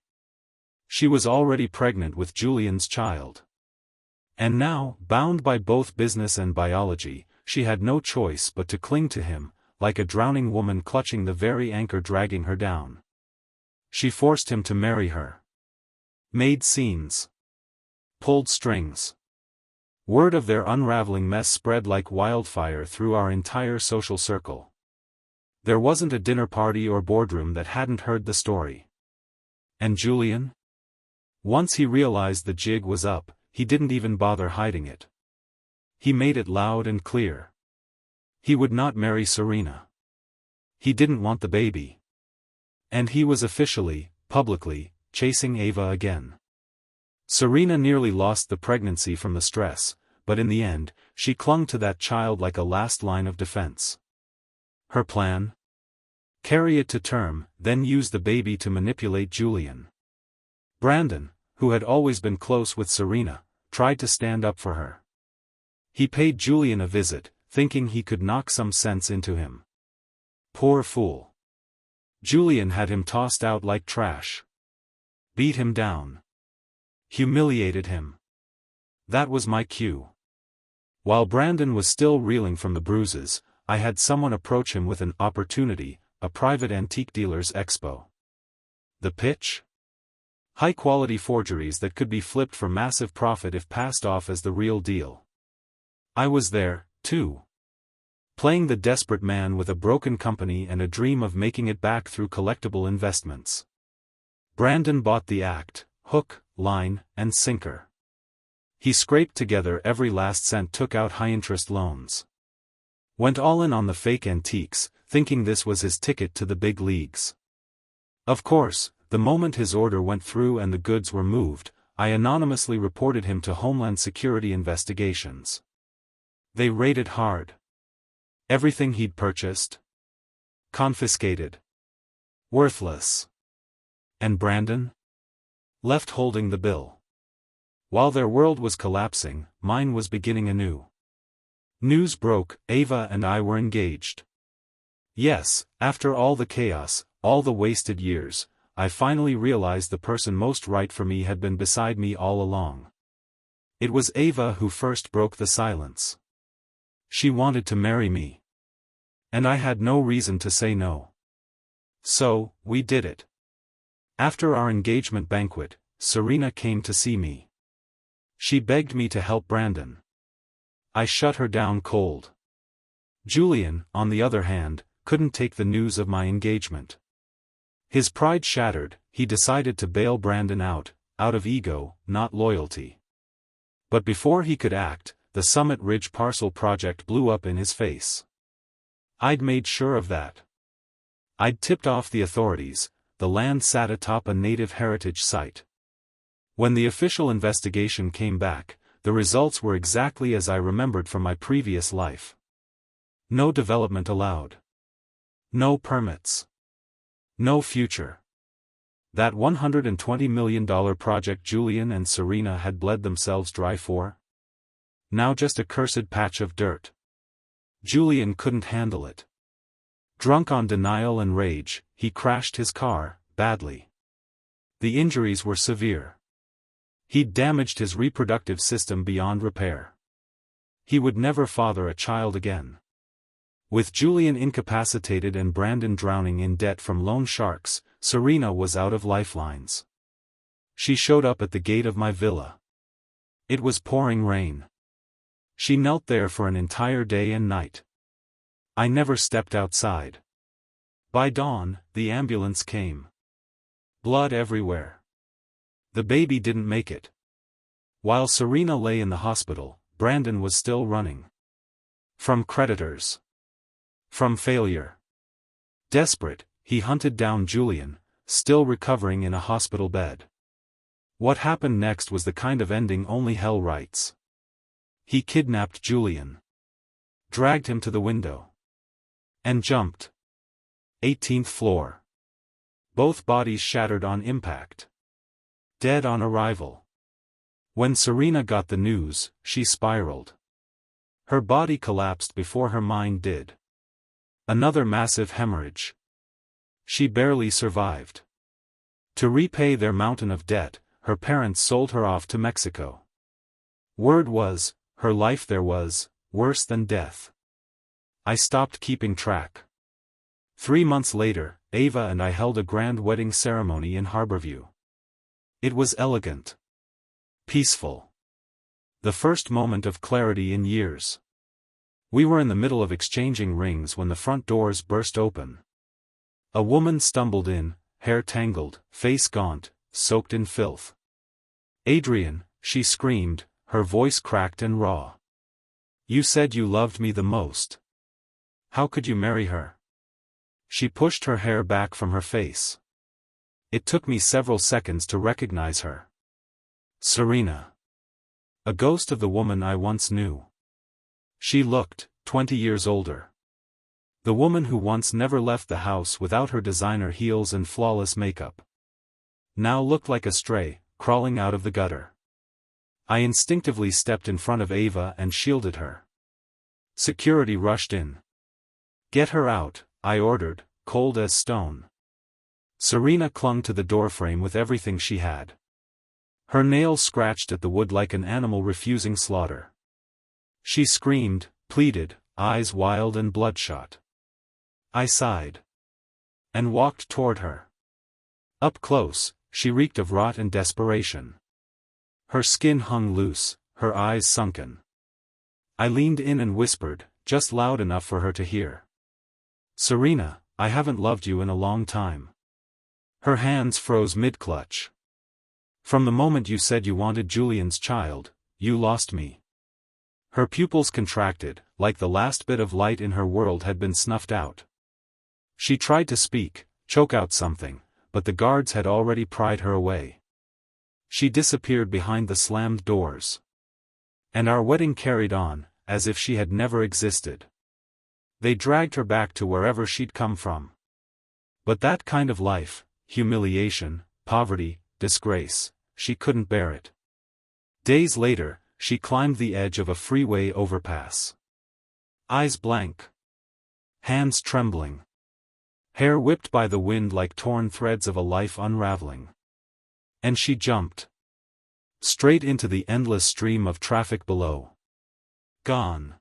She was already pregnant with Julian's child. And now, bound by both business and biology, she had no choice but to cling to him, like a drowning woman clutching the very anchor dragging her down. She forced him to marry her. Made scenes. Pulled strings. Word of their unraveling mess spread like wildfire through our entire social circle. There wasn't a dinner party or boardroom that hadn't heard the story. And Julian? Once he realized the jig was up, he didn't even bother hiding it. He made it loud and clear. He would not marry Serena. He didn't want the baby. And he was officially, publicly, chasing Ava again. Serena nearly lost the pregnancy from the stress, but in the end, she clung to that child like a last line of defense. Her plan? Carry it to term, then use the baby to manipulate Julian. Brandon, who had always been close with Serena, tried to stand up for her. He paid Julian a visit, thinking he could knock some sense into him. Poor fool. Julian had him tossed out like trash. Beat him down. Humiliated him. That was my cue. While Brandon was still reeling from the bruises, I had someone approach him with an opportunity, a private antique dealer's expo. The pitch? High-quality forgeries that could be flipped for massive profit if passed off as the real deal. I was there, too. Playing the desperate man with a broken company and a dream of making it back through collectible investments. Brandon bought the act, hook, line, and sinker. He scraped together every last cent, took out high-interest loans. Went all in on the fake antiques, thinking this was his ticket to the big leagues. Of course, the moment his order went through and the goods were moved, I anonymously reported him to Homeland Security investigations. They raided hard. Everything he'd purchased? Confiscated. Worthless. And Brandon? Left holding the bill. While their world was collapsing, mine was beginning anew. News broke, Ava and I were engaged. Yes, after all the chaos, all the wasted years, I finally realized the person most right for me had been beside me all along. It was Ava who first broke the silence. She wanted to marry me. And I had no reason to say no. So, we did it. After our engagement banquet, Serena came to see me. She begged me to help Brandon. I shut her down cold. Julian, on the other hand, couldn't take the news of my engagement. His pride shattered, he decided to bail Brandon out of ego, not loyalty. But before he could act, the Summit Ridge parcel project blew up in his face. I'd made sure of that. I'd tipped off the authorities. The land sat atop a native heritage site. When the official investigation came back, the results were exactly as I remembered from my previous life. No development allowed. No permits. No future. That $120 million project Julian and Serena had bled themselves dry for? Now just a cursed patch of dirt. Julian couldn't handle it. Drunk on denial and rage, he crashed his car, badly. The injuries were severe. He'd damaged his reproductive system beyond repair. He would never father a child again. With Julian incapacitated and Brandon drowning in debt from loan sharks, Serena was out of lifelines. She showed up at the gate of my villa. It was pouring rain. She knelt there for an entire day and night. I never stepped outside. By dawn, the ambulance came. Blood everywhere. The baby didn't make it. While Serena lay in the hospital, Brandon was still running. From creditors. From failure. Desperate, he hunted down Julian, still recovering in a hospital bed. What happened next was the kind of ending only hell writes. He kidnapped Julian. Dragged him to the window. And jumped. 18th floor. Both bodies shattered on impact. Dead on arrival. When Serena got the news, she spiraled. Her body collapsed before her mind did. Another massive hemorrhage. She barely survived. To repay their mountain of debt, her parents sold her off to Mexico. Word was, her life there was worse than death. I stopped keeping track. 3 months later, Ava and I held a grand wedding ceremony in Harborview. It was elegant. Peaceful. The first moment of clarity in years. We were in the middle of exchanging rings when the front doors burst open. A woman stumbled in, hair tangled, face gaunt, soaked in filth. "Adrian," she screamed, her voice cracked and raw. "You said you loved me the most. How could you marry her?" She pushed her hair back from her face. It took me several seconds to recognize her. Serena. A ghost of the woman I once knew. She looked 20 years older. The woman who once never left the house without her designer heels and flawless makeup. Now looked like a stray, crawling out of the gutter. I instinctively stepped in front of Ava and shielded her. Security rushed in. "Get her out," I ordered, cold as stone. Serena clung to the doorframe with everything she had. Her nails scratched at the wood like an animal refusing slaughter. She screamed, pleaded, eyes wild and bloodshot. I sighed. And walked toward her. Up close, she reeked of rot and desperation. Her skin hung loose, her eyes sunken. I leaned in and whispered, just loud enough for her to hear. "Serena, I haven't loved you in a long time." Her hands froze mid-clutch. "From the moment you said you wanted Julian's child, you lost me." Her pupils contracted, like the last bit of light in her world had been snuffed out. She tried to speak, choke out something, but the guards had already pried her away. She disappeared behind the slammed doors. And our wedding carried on, as if she had never existed. They dragged her back to wherever she'd come from. But that kind of life, humiliation, poverty, disgrace, she couldn't bear it. Days later, she climbed the edge of a freeway overpass. Eyes blank. Hands trembling. Hair whipped by the wind like torn threads of a life unraveling. And she jumped. Straight into the endless stream of traffic below. Gone.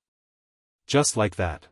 Just like that.